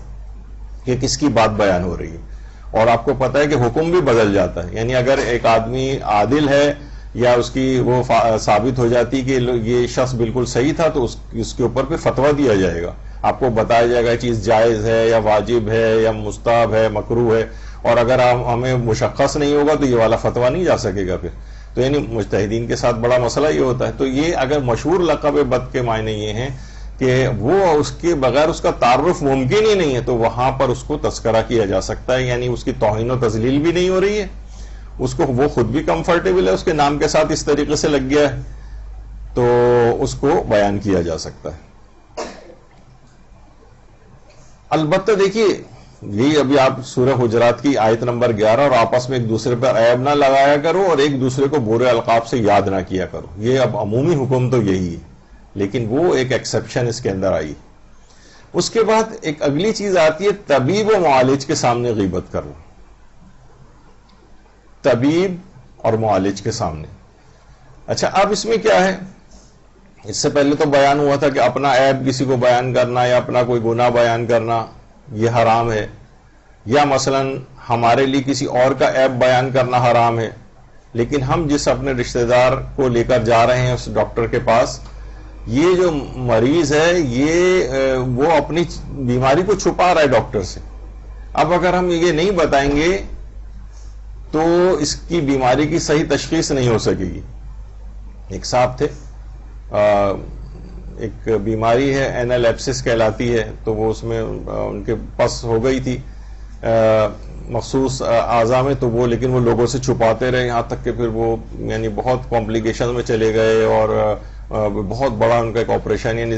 کہ کس کی بات بیان ہو رہی ہے. اور آپ کو پتا ہے کہ حکم بھی بدل جاتا ہے, یعنی اگر ایک آدمی عادل ہے یا اس کی وہ ثابت ہو جاتی کہ یہ شخص بالکل صحیح تھا, تو اس کے اوپر پہ فتویٰ دیا جائے گا, آپ کو بتایا جائے گا یہ چیز جائز ہے یا واجب ہے یا مستحب ہے مکروہ ہے, اور اگر ہمیں مشخص نہیں ہوگا تو یہ والا فتویٰ نہیں جا سکے گا پھر. تو یعنی مجتہدین کے ساتھ بڑا مسئلہ یہ ہوتا ہے. تو یہ اگر مشہور لقب بد کے معنی یہ ہیں کہ وہ اس کے بغیر اس کا تعارف ممکن ہی نہیں ہے, تو وہاں پر اس کو تذکرہ کیا جا سکتا ہے. یعنی اس کی توہین و تذلیل بھی نہیں ہو رہی ہے, اس کو وہ خود بھی کمفرٹیبل ہے, اس کے نام کے ساتھ اس طریقے سے لگ گیا ہے, تو اس کو بیان کیا جا سکتا ہے. البتہ دیکھیے یہی ابھی آپ سورہ حجرات کی آیت نمبر 11, اور آپس میں ایک دوسرے پر عیب نہ لگایا کرو اور ایک دوسرے کو برے القاب سے یاد نہ کیا کرو, یہ اب عمومی حکم تو یہی ہے, لیکن وہ ایک ایکسیپشن اس کے اندر آئی. اس کے بعد ایک اگلی چیز آتی ہے طبیب و معالج کے سامنے غیبت کرنا. طبیب اور معالج کے سامنے. اچھا اب اس میں کیا ہے, اس سے پہلے تو بیان ہوا تھا کہ اپنا عیب کسی کو بیان کرنا یا اپنا کوئی گناہ بیان کرنا یہ حرام ہے, یا مثلا ہمارے لیے کسی اور کا عیب بیان کرنا حرام ہے. لیکن ہم جس اپنے رشتہ دار کو لے کر جا رہے ہیں اس ڈاکٹر کے پاس, یہ جو مریض ہے یہ وہ اپنی بیماری کو چھپا رہا ہے ڈاکٹر سے. اب اگر ہم یہ نہیں بتائیں گے تو اس کی بیماری کی صحیح تشخیص نہیں ہو سکے گی. ایک صاحب تھے, ایک بیماری ہے اینالیپسس کہلاتی ہے, تو وہ اس میں ان کے پس ہو گئی تھی مخصوص اعضاء میں, تو وہ لیکن وہ لوگوں سے چھپاتے رہے یہاں تک کہ پھر وہ یعنی بہت کمپلیکیشن میں چلے گئے, اور بہت بڑا ان کا ایک آپریشن یعنی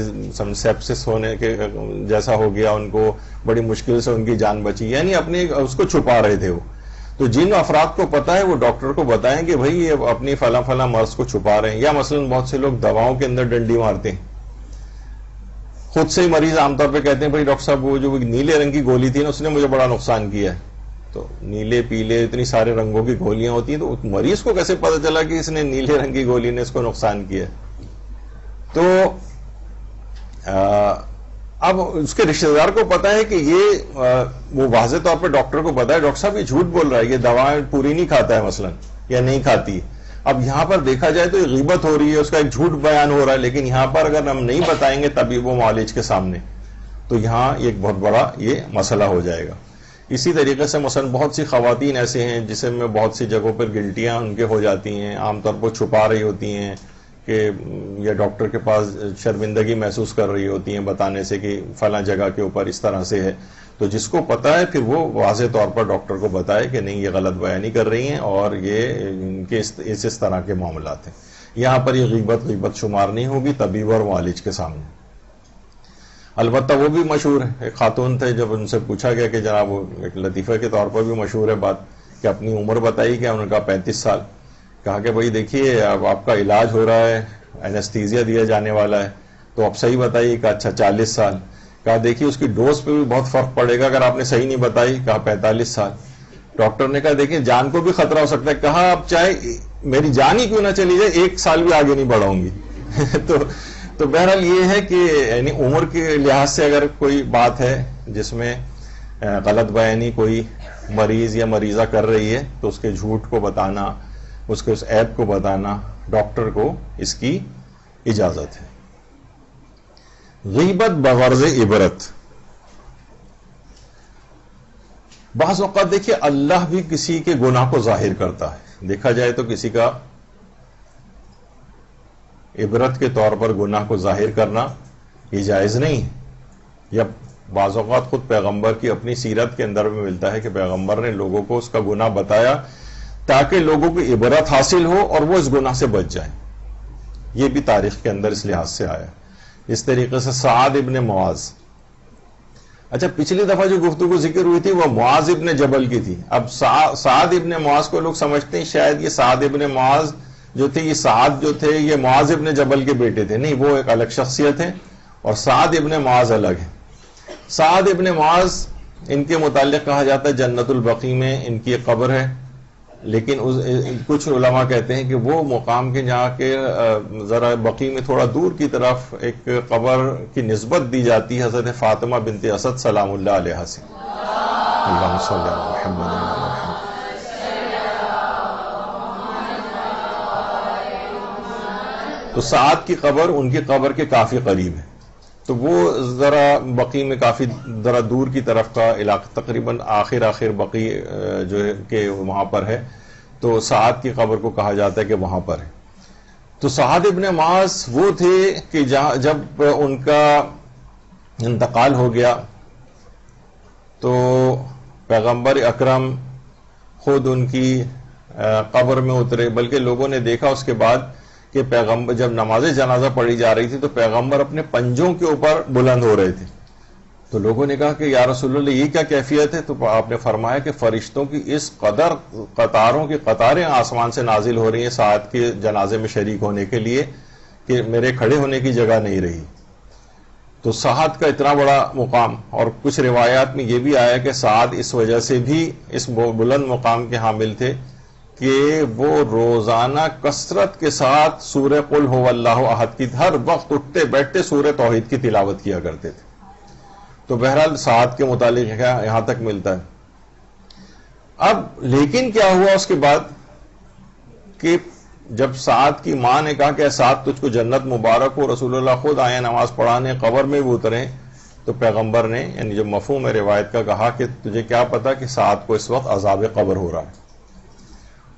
سیپسس ہونے کے جیسا ہو گیا, ان کو بڑی مشکل سے ان کی جان بچی, یعنی اپنے اس کو چھپا رہے تھے وہ. تو جن افراد کو پتا ہے وہ ڈاکٹر کو بتائیں کہ بھائی یہ اپنی فلاں فلاں مرض کو چھپا رہے ہیں. یا مثلا بہت سے لوگ دواؤں کے اندر ڈنڈی مارتے ہیں, خود سے ہی مریض عام طور پہ کہتے ہیں بھائی ڈاکٹر صاحب وہ جو نیلے رنگ کی گولی تھی نا اس نے مجھے بڑا نقصان کیا ہے. تو نیلے پیلے اتنی سارے رنگوں کی گولیاں ہوتی ہیں, تو مریض کو کیسے پتا چلا کہ اس نے نیلے رنگ کی گولی نے اس کو نقصان کیا ہے. تو اب اس کے رشتہ دار کو پتا ہے کہ یہ وہ واضح طور پہ ڈاکٹر کو پتا ہے ڈاکٹر صاحب یہ جھوٹ بول رہا ہے, یہ دوائیں پوری نہیں کھاتا ہے مثلا یا نہیں کھاتی. اب یہاں پر دیکھا جائے تو یہ غیبت ہو رہی ہے, اس کا ایک جھوٹ بیان ہو رہا ہے. لیکن یہاں پر اگر ہم نہیں بتائیں گے طبیب و معالج کے سامنے تو یہاں ایک بہت بڑا یہ مسئلہ ہو جائے گا. اسی طریقے سے مثلا بہت سی خواتین ایسے ہیں جسے میں بہت سی جگہوں پر گلٹیاں ان کے ہو جاتی ہیں, عام طور پر چھپا رہی ہوتی ہیں کہ یا ڈاکٹر کے پاس شرمندگی محسوس کر رہی ہوتی ہیں بتانے سے کہ فلاں جگہ کے اوپر اس طرح سے ہے. تو جس کو پتا ہے پھر وہ واضح طور پر ڈاکٹر کو بتائے کہ نہیں یہ غلط بیانی کر رہی ہیں اور یہ ان کے اس طرح کے معاملات ہیں. یہاں پر یہ غیبت شمار نہیں ہوگی طبیب اور معالج کے سامنے. البتہ وہ بھی مشہور ہے, ایک خاتون تھے جب ان سے پوچھا گیا کہ جناب وہ ایک لطیفہ کے طور پر بھی مشہور ہے بات کہ اپنی عمر بتائی کیا, انہوں نے کہا 35 سال. کہا کہ بھائی دیکھیے اب آپ کا علاج ہو رہا ہے, اینستھیزیا دیا جانے والا ہے, تو اب صحیح بتائیے. کہا اچھا 40 سال. کہا دیکھیے اس کی ڈوز پہ بھی بہت فرق پڑے گا اگر آپ نے صحیح نہیں بتائی. کہا 45 سال. ڈاکٹر نے کہا دیکھیں جان کو بھی خطرہ ہو سکتا ہے. کہا اب چاہے میری جان ہی کیوں نہ چلی جائے 1 سال بھی آگے نہیں بڑھاؤں گی. تو بہرحال یہ ہے کہ یعنی عمر کے لحاظ سے اگر کوئی بات ہے جس میں غلط بیانی کوئی مریض یا مریضہ کر رہی ہے تو اس کے جھوٹ کو بتانا, اس کے اس عیب کو بتانا ڈاکٹر کو اس کی اجازت ہے. غیبت بغرض عبرت. بعض اوقات دیکھیے اللہ بھی کسی کے گناہ کو ظاہر کرتا ہے. دیکھا جائے تو کسی کا عبرت کے طور پر گناہ کو ظاہر کرنا یہ جائز نہیں ہے. یا بعض اوقات خود پیغمبر کی اپنی سیرت کے اندر میں ملتا ہے کہ پیغمبر نے لوگوں کو اس کا گناہ بتایا تاکہ لوگوں کو عبرت حاصل ہو اور وہ اس گناہ سے بچ جائیں. یہ بھی تاریخ کے اندر اس لحاظ سے آیا. اس طریقے سے سعد ابن معاذ. اچھا پچھلی دفعہ جو گفتگو ذکر ہوئی تھی وہ معاذ ابن جبل کی تھی. اب سعد ابن معاذ کو لوگ سمجھتے ہیں شاید یہ سعد ابن معاذ جو تھے یہ سعد جو تھے یہ معاذ ابن جبل کے بیٹے تھے. نہیں، وہ ایک الگ شخصیت ہے اور سعد ابن معاذ الگ ہے. سعد ابن معاذ ان کے متعلق کہا جاتا ہے جنت البقیع میں ان کی ایک قبر ہے، لیکن کچھ علماء کہتے ہیں کہ وہ مقام کے جہاں کے ذرا بقیع میں تھوڑا دور کی طرف ایک قبر کی نسبت دی جاتی ہے حضرت فاطمہ بنت اسد سلام اللہ علیہا سے. اللہم صلی علی محمد. تو سعد کی قبر ان کی قبر کے کافی قریب ہے. تو وہ ذرا بقیع میں کافی ذرا دور کی طرف کا علاقہ، تقریباً آخر بقیع جو ہے کہ وہاں پر ہے. تو سعد کی قبر کو کہا جاتا ہے کہ وہاں پر ہے. تو سعد ابن معاذ وہ تھے کہ جب ان کا انتقال ہو گیا تو پیغمبر اکرم خود ان کی قبر میں اترے، بلکہ لوگوں نے دیکھا اس کے بعد کہ پیغمبر جب نماز جنازہ پڑھی جا رہی تھی تو پیغمبر اپنے پنجوں کے اوپر بلند ہو رہے تھے. تو لوگوں نے کہا کہ یا رسول اللہ یہ کیا کیفیت ہے؟ تو آپ نے فرمایا کہ فرشتوں کی اس قدر قطاروں کی قطاریں آسمان سے نازل ہو رہی ہیں سعد کے جنازے میں شریک ہونے کے لیے کہ میرے کھڑے ہونے کی جگہ نہیں رہی. تو سعد کا اتنا بڑا مقام، اور کچھ روایات میں یہ بھی آیا کہ سعد اس وجہ سے بھی اس بلند مقام کے حامل تھے کہ وہ روزانہ کثرت کے ساتھ سورہ قل هو اللہ احد کی ہر وقت اٹھتے بیٹھتے سورہ توحید کی تلاوت کیا کرتے تھے. تو بہرحال سعد کے متعلق یہاں تک ملتا ہے. اب لیکن کیا ہوا اس کے بعد کہ جب سعد کی ماں نے کہا کہ سعد تجھ کو جنت مبارک ہو، رسول اللہ خود آئے نماز پڑھانے، قبر میں بھی اترے، تو پیغمبر نے یعنی جو مفہوم روایت کا کہا کہ تجھے کیا پتا کہ سعد کو اس وقت عذاب قبر ہو رہا ہے.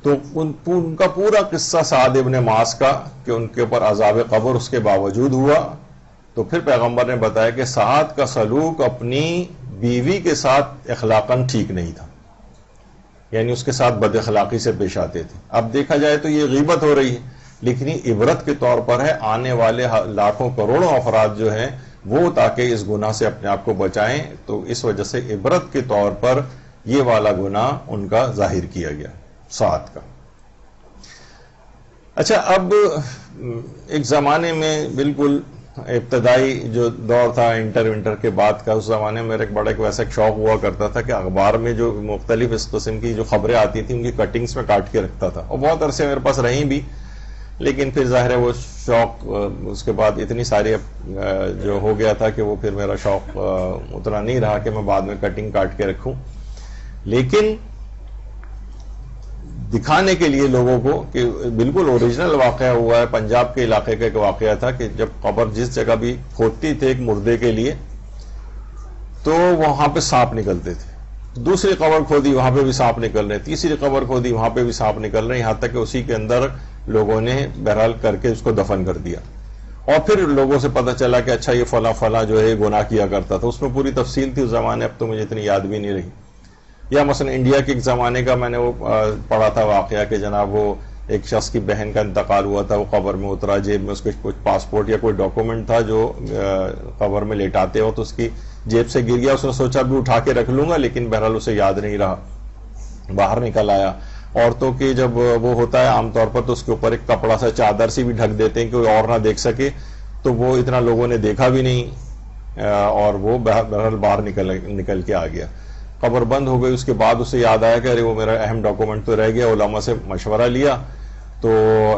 تو ان کا پورا قصہ سعد ابن معاذ کا کہ ان کے اوپر عذاب قبر اس کے باوجود ہوا. تو پھر پیغمبر نے بتایا کہ سعد کا سلوک اپنی بیوی کے ساتھ اخلاقاً ٹھیک نہیں تھا، یعنی اس کے ساتھ بد اخلاقی سے پیش آتے تھے. اب دیکھا جائے تو یہ غیبت ہو رہی ہے، لیکن یہ عبرت کے طور پر ہے. آنے والے لاکھوں کروڑوں افراد جو ہیں وہ تاکہ اس گناہ سے اپنے آپ کو بچائیں، تو اس وجہ سے عبرت کے طور پر یہ والا گناہ ان کا ظاہر کیا گیا سعد کا. اچھا اب ایک زمانے میں بالکل ابتدائی جو دور تھا انٹر کے بعد کا، اس زمانے میں میرا ایک بڑا ویسا شوق ہوا کرتا تھا کہ اخبار میں جو مختلف اس قسم کی جو خبریں آتی تھیں ان کی کٹنگز میں کاٹ کے رکھتا تھا، اور بہت عرصے میرے پاس رہیں بھی. لیکن پھر ظاہر ہے وہ شوق اس کے بعد اتنی ساری جو ہو گیا تھا کہ وہ پھر میرا شوق اتنا نہیں رہا کہ میں بعد میں کٹنگ کاٹ کے رکھوں. لیکن دکھانے کے لیے لوگوں کو کہ بالکل اوریجنل واقعہ ہوا ہے. پنجاب کے علاقے کا ایک واقعہ تھا کہ جب قبر جس جگہ بھی کھودتی تھے ایک مردے کے لیے تو وہاں پہ سانپ نکلتے تھے. دوسری قبر کھودی وہاں پہ بھی سانپ نکل رہے، تیسری قبر کھودی وہاں پہ بھی سانپ نکل رہے، یہاں تک کہ اسی کے اندر لوگوں نے بہرحال کر کے اس کو دفن کر دیا. اور پھر لوگوں سے پتہ چلا کہ اچھا یہ فلاں جو ہے گناہ کیا کرتا تھا. اس میں پوری تفصیل تھی اس زمانے، اب تو مجھے اتنی یاد بھی نہیں رہی. یا مثلا انڈیا کے ایک زمانے کا میں نے وہ پڑھا تھا واقعہ کہ جناب وہ ایک شخص کی بہن کا انتقال ہوا تھا، وہ قبر میں اترا، جیب میں اس کے کچھ پاسپورٹ یا کوئی ڈاکومنٹ تھا جو قبر میں لیٹاتے ہو تو اس کی جیب سے گر گیا. اس نے سوچا بھی اٹھا کے رکھ لوں گا، لیکن بہرحال اسے یاد نہیں رہا، باہر نکل آیا. عورتوں کی جب وہ ہوتا ہے عام طور پر تو اس کے اوپر ایک کپڑا سا چادر سی بھی ڈھک دیتے ہیں کہ کوئی اور نہ دیکھ سکے، تو وہ اتنا لوگوں نے دیکھا بھی نہیں اور وہ بہرحال باہر نکل کے آ گیا. قبر بند ہو گئی. اس کے بعد اسے یاد آیا کہ ارے وہ میرا اہم ڈاکومنٹ تو رہ گیا. علماء سے مشورہ لیا تو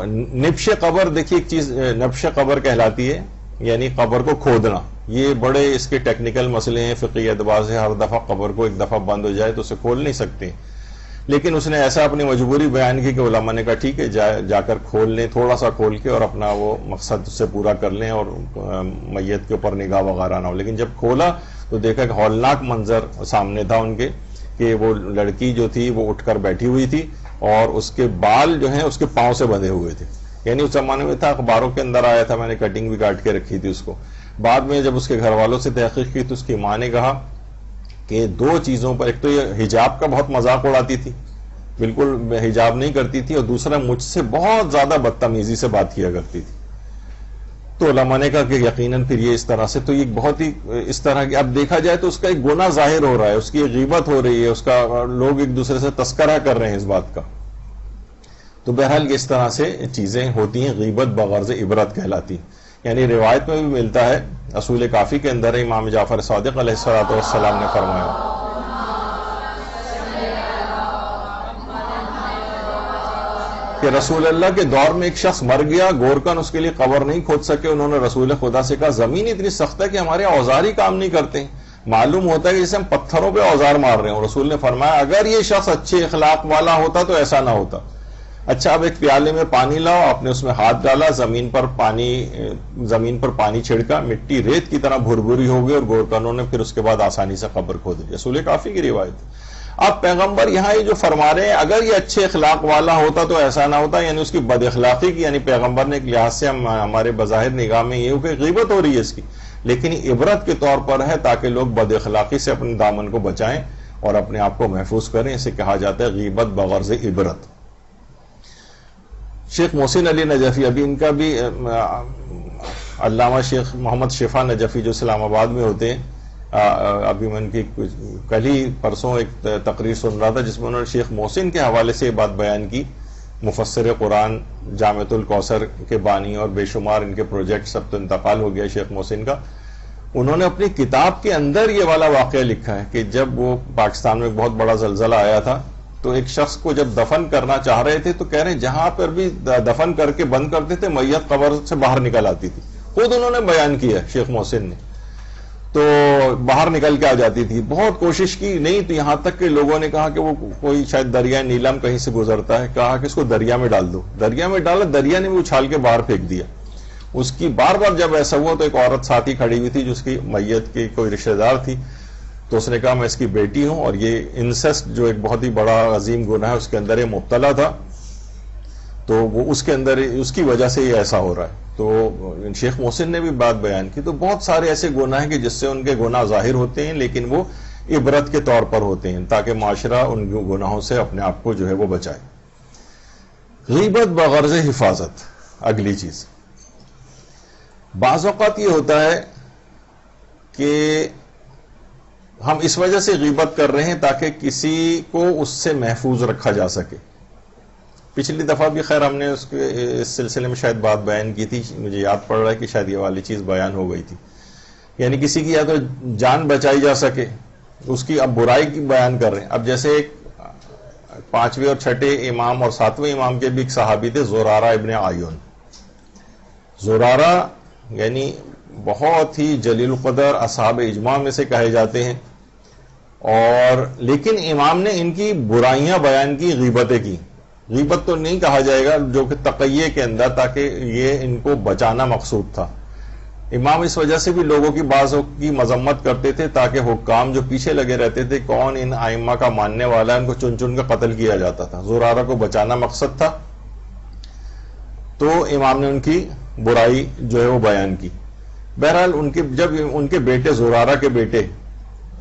نبش قبر، دیکھیے ایک چیز نبش قبر کہلاتی ہے، یعنی قبر کو کھودنا. یہ بڑے اس کے ٹیکنیکل مسئلے ہیں فقہی اعتبار سے. ہر دفعہ قبر کو ایک دفعہ بند ہو جائے تو اسے کھول نہیں سکتے، لیکن اس نے ایسا اپنی مجبوری بیان کی کہ علماء نے کہا ٹھیک ہے جا کر کھول لیں، تھوڑا سا کھول کے اور اپنا وہ مقصد سے پورا کر لیں اور میت کے اوپر نگاہ وغیرہ نہ ہو. لیکن جب کھولا تو دیکھا کہ ہولناک منظر سامنے تھا ان کے کہ وہ لڑکی جو تھی وہ اٹھ کر بیٹھی ہوئی تھی اور اس کے بال جو ہیں اس کے پاؤں سے بندھے ہوئے تھے. یعنی اس زمانے میں تھا، اخباروں کے اندر آیا تھا، میں نے کٹنگ بھی کاٹ کے رکھی تھی اس کو. بعد میں جب اس کے گھر والوں سے تحقیق کی تو اس کی ماں نے کہا کہ دو چیزوں پر، ایک تو یہ حجاب کا بہت مذاق اڑاتی تھی، بالکل حجاب نہیں کرتی تھی، اور دوسرا مجھ سے بہت زیادہ بدتمیزی سے بات کیا کرتی تھی. تو علماء نے کہا کہ یقیناً پھر یہ اس طرح سے تو یہ بہت ہی اس طرح کی، اب دیکھا جائے تو اس کا ایک گناہ ظاہر ہو رہا ہے، اس کی غیبت ہو رہی ہے، اس کا لوگ ایک دوسرے سے تذکرہ کر رہے ہیں اس بات کا. تو بہرحال اس طرح سے چیزیں ہوتی ہیں، غیبت بغرض عبرت کہلاتی. یعنی روایت میں بھی ملتا ہے، اصول کافی کے اندر امام جعفر صادق علیہ السلام نے فرمایا کہ رسول اللہ کے دور میں ایک شخص مر گیا، گورکن اس کے لیے قبر نہیں کھود سکے. انہوں نے رسول خدا سے کہا زمین اتنی سخت ہے کہ ہمارے اوزار ہی کام نہیں کرتے، معلوم ہوتا ہے کہ جیسے ہم پتھروں پہ اوزار مار رہے ہیں. رسول نے فرمایا اگر یہ شخص اچھے اخلاق والا ہوتا تو ایسا نہ ہوتا. اچھا اب ایک پیالے میں پانی لاؤ، آپ نے اس میں ہاتھ ڈالا، زمین پر پانی چھڑکا، مٹی ریت کی طرح بھربھری ہو گئی اور گورکنوں نے پھر اس کے بعد آسانی سے قبر کھود لی. رسول کافی کی روایت. اب پیغمبر یہاں یہ جو فرما رہے ہیں اگر یہ اچھے اخلاق والا ہوتا تو ایسا نہ ہوتا، یعنی اس کی بد اخلاقی کی، یعنی پیغمبر نے ایک لحاظ سے ہمارے بظاہر نگاہ میں یہ ہو کہ غیبت ہو رہی ہے اس کی، لیکن یہ عبرت کے طور پر ہے تاکہ لوگ بد اخلاقی سے اپنے دامن کو بچائیں اور اپنے آپ کو محفوظ کریں. اسے کہا جاتا ہے غیبت بغرض عبرت. شیخ محسن علی نجفی، ابھی ان کا بھی علامہ شیخ محمد شفا نجفی جو اسلام آباد میں ہوتے ہیں، ابھی میں ان کی کل ہی پرسوں ایک تقریر سن رہا تھا جس میں انہوں نے شیخ محسن کے حوالے سے یہ بات بیان کی، مفسر قرآن، جامعۃ الکوثر کے بانی، اور بے شمار ان کے پروجیکٹ، سب تو انتقال ہو گیا شیخ محسن کا. انہوں نے اپنی کتاب کے اندر یہ والا واقعہ لکھا ہے کہ جب وہ پاکستان میں ایک بہت بڑا زلزلہ آیا تھا تو ایک شخص کو جب دفن کرنا چاہ رہے تھے تو کہہ رہے ہیں جہاں پر بھی دفن کر کے بند کرتے تھے میت قبر سے باہر نکل آتی تھی. خود انہوں نے بیان کیا شیخ محسن نے، تو باہر نکل کے آ جاتی تھی. بہت کوشش کی، نہیں تو یہاں تک کہ لوگوں نے کہا کہ وہ کوئی شاید دریا نیلم کہیں سے گزرتا ہے، کہا کہ اس کو دریا میں ڈال دو. دریا میں ڈالا، دریا نے بھی اچھال کے باہر پھینک دیا. اس کی بار بار جب ایسا ہوا تو ایک عورت ساتھی کھڑی ہوئی تھی جس کی میت کی کوئی رشتہ دار تھی، تو اس نے کہا میں اس کی بیٹی ہوں اور یہ انسسٹ جو ایک بہت ہی بڑا عظیم گناہ ہے اس کے اندر یہ مبتلا تھا، تو وہ اس کے اندر اس کی وجہ سے یہ ایسا ہو رہا ہے. تو شیخ محسن نے بھی بات بیان کی. تو بہت سارے ایسے گناہ ہیں کہ جس سے ان کے گناہ ظاہر ہوتے ہیں لیکن وہ عبرت کے طور پر ہوتے ہیں تاکہ معاشرہ ان گناہوں سے اپنے آپ کو جو ہے وہ بچائے. غیبت بغرض حفاظت. اگلی چیز، بعض اوقات یہ ہوتا ہے کہ ہم اس وجہ سے غیبت کر رہے ہیں تاکہ کسی کو اس سے محفوظ رکھا جا سکے. پچھلی دفعہ بھی خیر ہم نے اس سلسلے میں شاید بات بیان کی تھی، مجھے یاد پڑ رہا ہے کہ شاید یہ والی چیز بیان ہو گئی تھی. یعنی کسی کی یا تو جان بچائی جا سکے، اس کی اب برائی کی بیان کر رہے ہیں. اب جیسے ایک 5ویں اور 6ٹھے امام اور 7ویں امام کے بھی ایک صحابی تھے، زرارہ ابن عیون. زرارہ یعنی بہت ہی جلیل القدر اصحاب اجماع میں سے کہے جاتے ہیں، اور لیکن امام نے ان کی برائیاں بیان کی، غیبتیں کی. غیبت تو نہیں کہا جائے گا، جو کہ تقیہ کے اندر، تاکہ یہ ان کو بچانا مقصود تھا. امام اس وجہ سے بھی لوگوں کی بعضوں کی مذمت کرتے تھے تاکہ حکام جو پیچھے لگے رہتے تھے کون ان ائمہ کا ماننے والا ہے، ان کو چن چن کا قتل کیا جاتا تھا. زرارہ کو بچانا مقصد تھا، تو امام نے ان کی برائی جو ہے وہ بیان کی. بہرحال جب ان کے بیٹے، زرارہ کے بیٹے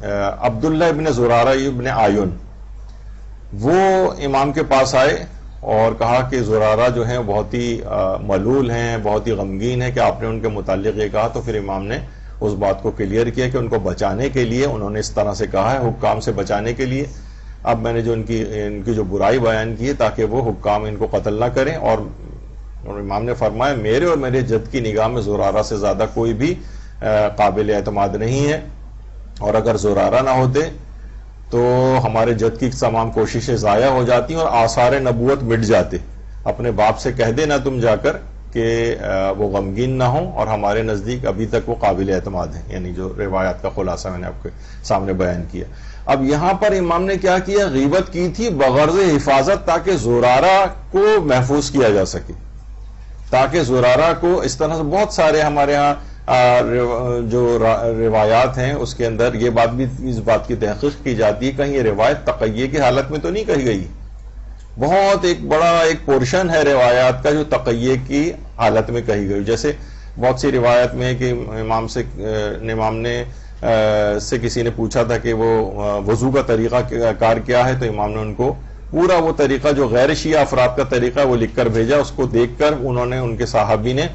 عبداللہ ابن زرارہ ابن عیون، وہ امام کے پاس آئے اور کہا کہ زرارہ جو ہیں بہت ہی ملول ہیں، بہت ہی غمگین ہیں کہ آپ نے ان کے متعلق یہ کہا. تو پھر امام نے اس بات کو کلیئر کیا کہ ان کو بچانے کے لیے انہوں نے اس طرح سے کہا ہے، حکام سے بچانے کے لیے. اب میں نے جو ان کی جو برائی بیان کی ہے تاکہ وہ حکام ان کو قتل نہ کریں. اور امام نے فرمایا میرے اور میرے جد کی نگاہ میں زرارہ سے زیادہ کوئی بھی قابل اعتماد نہیں ہے، اور اگر زرارہ نہ ہوتے تو ہمارے جد کی تمام کوششیں ضائع ہو جاتی اور آثار نبوت مٹ جاتے. اپنے باپ سے کہہ دینا تم جا کر کہ وہ غمگین نہ ہوں، اور ہمارے نزدیک ابھی تک وہ قابل اعتماد ہیں، یعنی جو روایات کا خلاصہ میں نے آپ کے سامنے بیان کیا۔ اب یہاں پر امام نے کیا کیا، غیبت کی تھی بغرض حفاظت، تاکہ زرارہ کو محفوظ کیا جا سکے، تاکہ زرارہ کو اس طرح سے بہت سارے ہمارے ہاں جو روایات ہیں اس کے اندر یہ بات بھی، اس بات کی تحقیق کی جاتی ہے کہیں یہ روایت تقیہ کی حالت میں تو نہیں کہی گئی، بہت ایک بڑا ایک پورشن ہے روایات کا جو تقیہ کی حالت میں کہی گئی۔ جیسے بہت سی روایت میں کہ امام نے سے کسی نے پوچھا تھا کہ وہ وضو کا طریقہ کار کیا ہے، تو امام نے ان کو پورا وہ طریقہ جو غیر شیعہ افراد کا طریقہ ہے وہ لکھ کر بھیجا، اس کو دیکھ کر انہوں نے، ان کے صحابی نے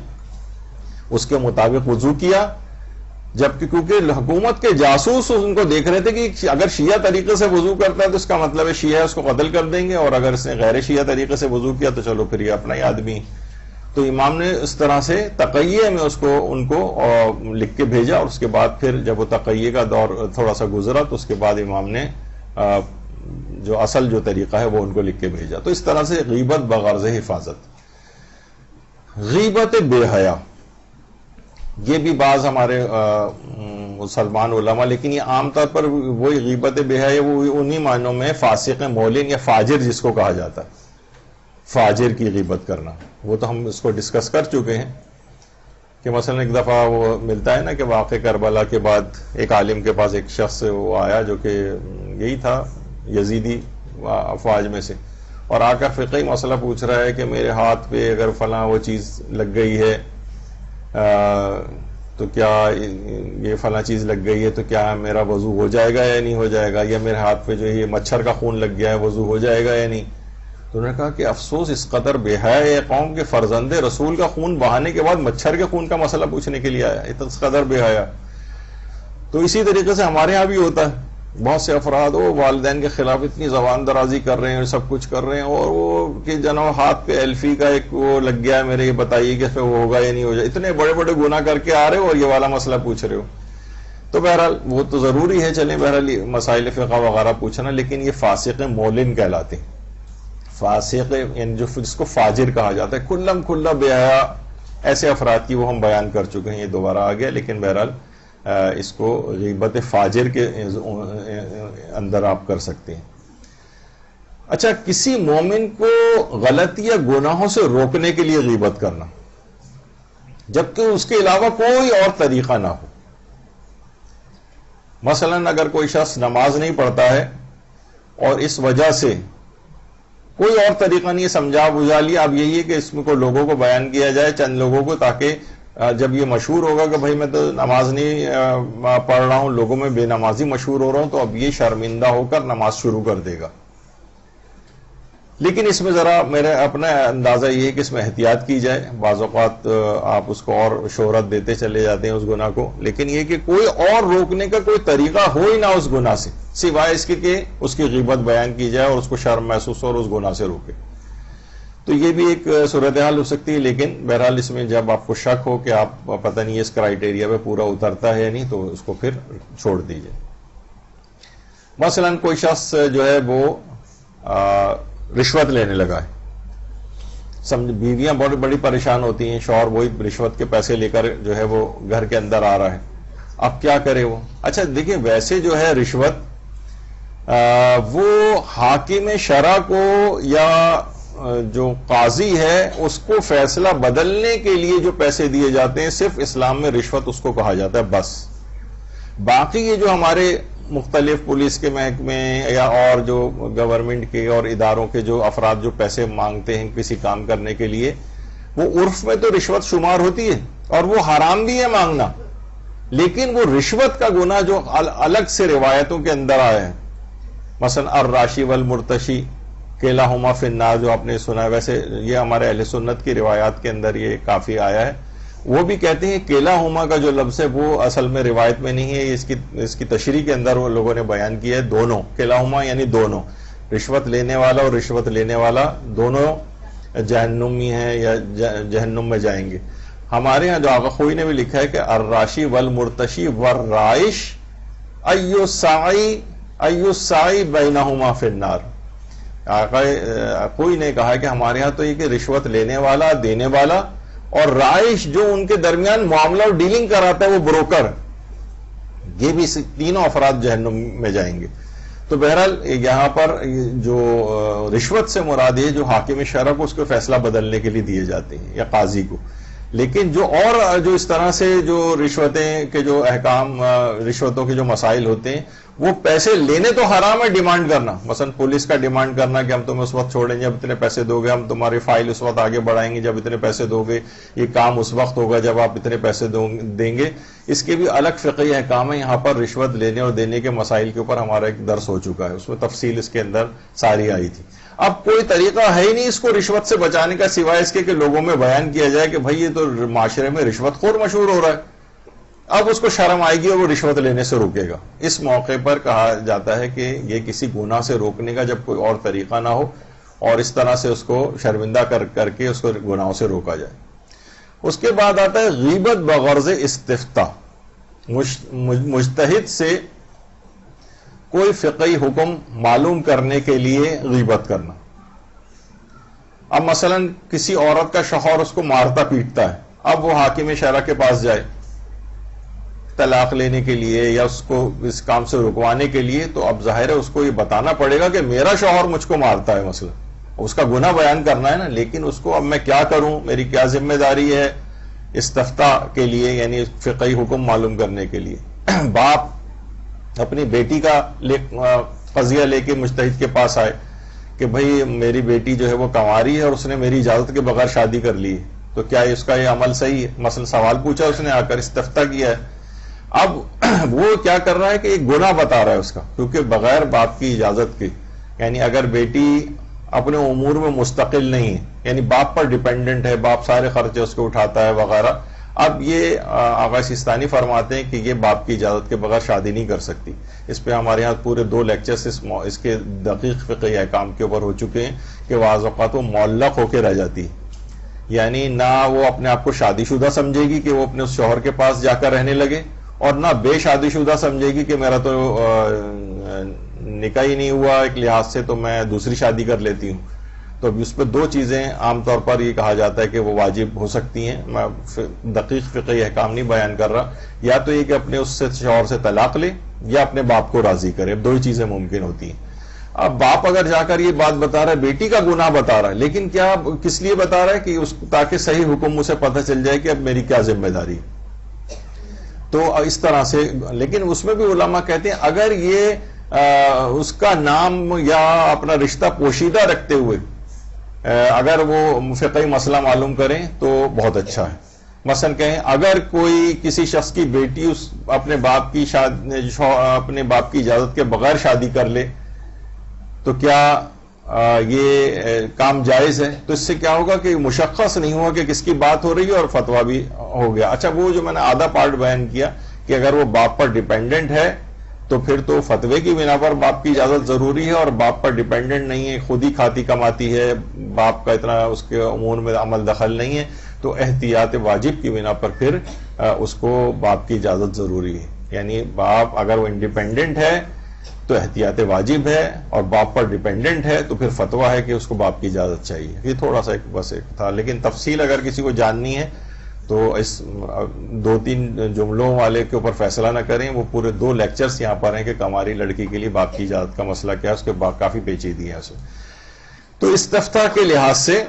اس کے مطابق وضو کیا، جبکہ کیونکہ حکومت کے جاسوس ان کو دیکھ رہے تھے کہ اگر شیعہ طریقے سے وضو کرتا ہے تو اس کا مطلب ہے شیعہ اس کو قتل کر دیں گے، اور اگر اس نے غیر شیعہ طریقے سے وضو کیا تو چلو پھر یہ اپنا ہی آدمی۔ تو امام نے اس طرح سے تقیہ میں اس کو ان کو لکھ کے بھیجا، اور اس کے بعد پھر جب وہ تقیہ کا دور تھوڑا سا گزرا تو اس کے بعد امام نے جو اصل جو طریقہ ہے وہ ان کو لکھ کے بھیجا۔ تو اس طرح سے غیبت بغرض حفاظت۔ غیبت بے حیا، یہ بھی بعض ہمارے مسلمان علماء، لیکن یہ عام طور پر وہی غیبت بے حیا وہ انہی معنوں میں فاسق مولن یا فاجر جس کو کہا جاتا ہے، فاجر کی غیبت کرنا، وہ تو ہم اس کو ڈسکس کر چکے ہیں کہ مثلا ایک دفعہ وہ ملتا ہے نا کہ واقع کربلا کے بعد ایک عالم کے پاس ایک شخص وہ آیا جو کہ یہی تھا یزیدی افواج میں سے، اور آ کر فقہی مسئلہ پوچھ رہا ہے کہ میرے ہاتھ پہ اگر فلاں وہ چیز لگ گئی ہے تو کیا یہ فلاں چیز لگ گئی ہے تو کیا میرا وضو ہو جائے گا یا نہیں ہو جائے گا، یا میرے ہاتھ پہ جو یہ مچھر کا خون لگ گیا ہے وضو ہو جائے گا یا نہیں۔ تو انہوں نے کہا کہ افسوس اس قدر بے حیا ہے قوم کے فرزند رسول کا خون بہانے کے بعد مچھر کے خون کا مسئلہ پوچھنے کے لیے آیا، اس قدر بے حیا۔ تو اسی طریقے سے ہمارے ہاں بھی ہوتا ہے، بہت سے افراد وہ والدین کے خلاف اتنی زبان درازی کر رہے ہیں، سب کچھ کر رہے ہیں، اور وہ کہ جناب ہاتھ پہ ایلفی کا ایک وہ لگ گیا ہے، میرے یہ بتائیے کہ اس پہ وہ ہوگا یا نہیں ہو جائے، اتنے بڑے بڑے گناہ کر کے آ رہے ہو اور یہ والا مسئلہ پوچھ رہے ہو۔ تو بہرحال وہ تو ضروری ہے، چلیں بہرحال مسائل فقہ وغیرہ پوچھنا، لیکن یہ فاسق مولن کہلاتے ہیں، فاسق یعنی جو جس کو فاجر کہا جاتا ہے، کھلم کھلا بے حیا ایسے افراد کی وہ ہم بیان کر چکے ہیں، یہ دوبارہ آ گیا، لیکن بہرحال اس کو غیبت فاجر کے اندر آپ کر سکتے ہیں۔ اچھا، کسی مومن کو غلطی یا گناہوں سے روکنے کے لیے غیبت کرنا جبکہ اس کے علاوہ کوئی اور طریقہ نہ ہو، مثلا اگر کوئی شخص نماز نہیں پڑھتا ہے اور اس وجہ سے کوئی اور طریقہ نہیں ہے، سمجھا بجھا لیا، اب یہی ہے کہ اس میں کو لوگوں کو بیان کیا جائے، چند لوگوں کو، تاکہ جب یہ مشہور ہوگا کہ بھائی میں تو نماز نہیں پڑھ رہا ہوں، لوگوں میں بے نمازی مشہور ہو رہا ہوں، تو اب یہ شرمندہ ہو کر نماز شروع کر دے گا۔ لیکن اس میں ذرا میرا اپنا اندازہ یہ ہے کہ اس میں احتیاط کی جائے، بعض اوقات آپ اس کو اور شہرت دیتے چلے جاتے ہیں اس گناہ کو، لیکن یہ کہ کوئی اور روکنے کا کوئی طریقہ ہو ہی نہ اس گناہ سے، سوائے اس کے کہ اس کی غیبت بیان کی جائے اور اس کو شرم محسوس ہو اور اس گناہ سے روکے۔ تو یہ بھی ایک صورتحال ہو سکتی ہے، لیکن بہرحال اس میں جب آپ کو شک ہو کہ آپ پتہ نہیں اس کرائیٹیریا پہ پورا اترتا ہے یا نہیں، تو اس کو پھر چھوڑ دیجئے۔ مثلا کوئی شخص جو ہے وہ رشوت لینے لگا ہے، بیویاں بہت بڑی پریشان ہوتی ہیں، شوہر وہی رشوت کے پیسے لے کر جو ہے وہ گھر کے اندر آ رہا ہے، اب کیا کرے وہ؟ اچھا دیکھیں، ویسے جو ہے رشوت وہ حاکم شرع کو یا جو قاضی ہے اس کو فیصلہ بدلنے کے لیے جو پیسے دیے جاتے ہیں، صرف اسلام میں رشوت اس کو کہا جاتا ہے بس۔ باقی یہ جو ہمارے مختلف پولیس کے محکمے یا اور جو گورنمنٹ کے اور اداروں کے جو افراد جو پیسے مانگتے ہیں کسی کام کرنے کے لیے، وہ عرف میں تو رشوت شمار ہوتی ہے اور وہ حرام بھی ہے مانگنا، لیکن وہ رشوت کا گناہ جو الگ سے روایتوں کے اندر آیا ہے، مثلا الراشی والمرتشی کلاہما فی النار جو آپ نے سنا ہے، ویسے یہ ہمارے اہل سنت کی روایات کے اندر یہ کافی آیا ہے، وہ بھی کہتے ہیں کلاہما کا جو لفظ ہے وہ اصل میں روایت میں نہیں ہے، اس کی تشریح کے اندر وہ لوگوں نے بیان کیا ہے دونوں، کلاہما یعنی دونوں، رشوت لینے والا اور رشوت لینے والا دونوں جہنمی ہیں یا جہنم میں جائیں گے۔ ہمارے ہاں جو آقا خوئی نے بھی لکھا ہے کہ الراشی والمرتشی والرائش ایو السعی بینہما فی النار۔ آقا کوئی نے کہا کہ ہمارے ہاں تو یہ کہ رشوت لینے والا، دینے والا اور رائش جو ان کے درمیان معاملہ اور ڈیلنگ کراتا ہے وہ بروکر. یہ بھی تینوں افراد جہنم میں جائیں گے. تو بہرحال یہاں پر جو رشوت سے مراد ہے جو حاکم شرع کو اس کو فیصلہ بدلنے کے لیے دیے جاتے ہیں یا قاضی کو. لیکن جو اور جو اس طرح سے جو رشوتیں کے جو احکام رشوتوں کے جو مسائل ہوتے ہیں وہ پیسے لینے تو حرام ہے, ڈیمانڈ کرنا, مثلا پولیس کا ڈیمانڈ کرنا کہ ہم تمہیں اس وقت چھوڑیں گے جب اتنے پیسے دو گے, ہم تمہاری فائل اس وقت آگے بڑھائیں گے جب اتنے پیسے دو گے, یہ کام اس وقت ہوگا جب آپ اتنے پیسے دیں گے. اس کے بھی الگ فقہی احکام ہیں. یہاں پر رشوت لینے اور دینے کے مسائل کے اوپر ہمارا ایک درس ہو چکا ہے, اس میں تفصیل اس کے اندر ساری آئی تھی. اب کوئی طریقہ ہے ہی نہیں اس کو رشوت سے بچانے کا سوائے اس کے کہ لوگوں میں بیان کیا جائے کہ بھائی یہ تو معاشرے میں رشوت خور مشہور ہو رہا ہے. اب اس کو شرم آئے گی اور وہ رشوت لینے سے روکے گا. اس موقع پر کہا جاتا ہے کہ یہ کسی گناہ سے روکنے کا جب کوئی اور طریقہ نہ ہو اور اس طرح سے اس کو شرمندہ کر کے اس کو گناہوں سے روکا جائے. اس کے بعد آتا ہے غیبت بغرض استفتاء, مجتہد سے کوئی فقہی حکم معلوم کرنے کے لیے غیبت کرنا. اب مثلا کسی عورت کا شوہر اس کو مارتا پیٹتا ہے, اب وہ حاکم شرع کے پاس جائے طلاق لینے کے لیے یا اس کو اس کام سے رکوانے کے لیے, تو اب ظاہر ہے اس کو یہ بتانا پڑے گا کہ میرا شوہر مجھ کو مارتا ہے, مثلا اس کا گناہ بیان کرنا ہے نا. لیکن اس کو اب میں کیا کروں, میری کیا ذمہ داری ہے استفتاء کے لیے, یعنی فقہی حکم معلوم کرنے کے لیے. باپ اپنی بیٹی کا قضیہ لے کے مجتہد کے پاس آئے کہ بھئی میری بیٹی جو ہے وہ کنواری ہے اور اس نے میری اجازت کے بغیر شادی کر لی ہے, تو کیا اس کا یہ عمل صحیح ہے؟ مثلا سوال پوچھا اس نے آ کر, استفتاء کیا ہے. اب وہ کیا کر رہا ہے کہ ایک گناہ بتا رہا ہے اس کا, کیونکہ بغیر باپ کی اجازت کے, یعنی اگر بیٹی اپنے امور میں مستقل نہیں ہے, یعنی باپ پر ڈیپینڈنٹ ہے, باپ سارے خرچے اس کو اٹھاتا ہے وغیرہ, اب یہ آقا سیستانی فرماتے ہیں کہ یہ باپ کی اجازت کے بغیر شادی نہیں کر سکتی. اس پہ ہمارے یہاں پورے 2 لیکچرز اس کے دقیق فقہی احکام کے اوپر ہو چکے ہیں کہ بعض اوقات وہ معلق ہو کے رہ جاتی ہے, یعنی نہ وہ اپنے آپ کو شادی شدہ سمجھے گی کہ وہ اپنے اس شوہر کے پاس جا کر رہنے لگے, اور نہ بے شادی شدہ سمجھے گی کہ میرا تو نکاح ہی نہیں ہوا ایک لحاظ سے تو میں دوسری شادی کر لیتی ہوں. تو اس پہ 2 چیزیں عام طور پر یہ کہا جاتا ہے کہ وہ واجب ہو سکتی ہیں. میں دقیق فقہی احکام نہیں بیان کر رہا, یا تو یہ کہ اپنے اس سے شوہر سے طلاق لے یا اپنے باپ کو راضی کرے, 2 ہی چیزیں ممکن ہوتی ہیں. اب باپ اگر جا کر یہ بات بتا رہا ہے, بیٹی کا گناہ بتا رہا ہے, لیکن کیا کس لیے بتا رہا ہے کہ تاکہ صحیح حکم اسے پتہ چل جائے کہ اب میری کیا ذمہ داری ہے. تو اس طرح سے, لیکن اس میں بھی علماء کہتے ہیں اگر یہ اس کا نام یا اپنا رشتہ پوشیدہ رکھتے ہوئے اگر وہ فقہی مسئلہ معلوم کریں تو بہت اچھا ہے. مثلا کہیں اگر کوئی کسی شخص کی بیٹی اپنے باپ کی اجازت کے بغیر شادی کر لے تو کیا یہ کام جائز ہے؟ تو اس سے کیا ہوگا کہ مشخص نہیں ہوا کہ کس کی بات ہو رہی ہے اور فتویٰ بھی ہو گیا. اچھا, وہ جو میں نے آدھا پارٹ بیان کیا کہ اگر وہ باپ پر ڈیپینڈنٹ ہے تو پھر تو فتوے کی بنا پر باپ کی اجازت ضروری ہے, اور باپ پر ڈیپینڈنٹ نہیں ہے, خود ہی کھاتی کماتی ہے, باپ کا اتنا اس کے امور میں عمل دخل نہیں ہے, تو احتیاط واجب کی بنا پر پھر اس کو باپ کی اجازت ضروری ہے. یعنی باپ اگر وہ انڈیپینڈنٹ ہے تو احتیاط واجب ہے, اور باپ پر ڈیپینڈنٹ ہے تو پھر فتویٰ ہے کہ اس کو باپ کی اجازت چاہیے. یہ تھوڑا سا بس ایک تھا, لیکن تفصیل اگر کسی کو جاننی ہے تو اس 2-3 جملوں والے کے اوپر فیصلہ نہ کریں. وہ پورے 2 لیکچرز یہاں پر ہیں کہ کماری لڑکی کے لیے باپ کی اجازت کا مسئلہ کیا ہے, اس کے بعد کافی پیچیدگی ہے اس میں. تو استفتاء کے لحاظ سے,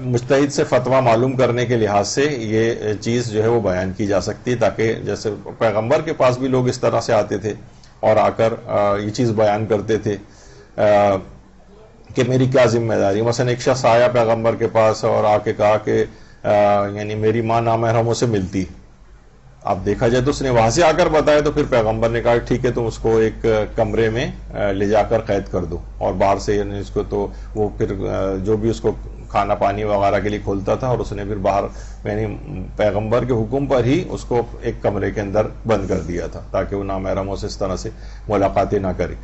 مجتہد سے فتویٰ معلوم کرنے کے لحاظ سے یہ چیز جو ہے وہ بیان کی جا سکتی ہے, تاکہ جیسے پیغمبر کے پاس بھی لوگ اس طرح سے آتے تھے اور آ کر یہ چیز بیان کرتے تھے کہ میری کیا ذمہ داری. مثلا ایک شخص آیا پیغمبر کے پاس اور آ کے کہا کہ یعنی میری ماں نامحرموں سے ملتی. اب دیکھا جائے تو اس نے وہاں سے آ کر بتایا, تو پھر پیغمبر نے کہا ٹھیک ہے تم اس کو ایک کمرے میں لے جا کر قید کر دو, اور باہر سے یعنی اس کو تو وہ پھر جو بھی اس کو کھانا پانی وغیرہ کے لیے کھولتا تھا, اور اس نے پھر باہر یعنی پیغمبر کے حکم پر ہی اس کو ایک کمرے کے اندر بند کر دیا تھا تاکہ وہ نامحرموں سے اس طرح سے ملاقاتیں نہ کرے.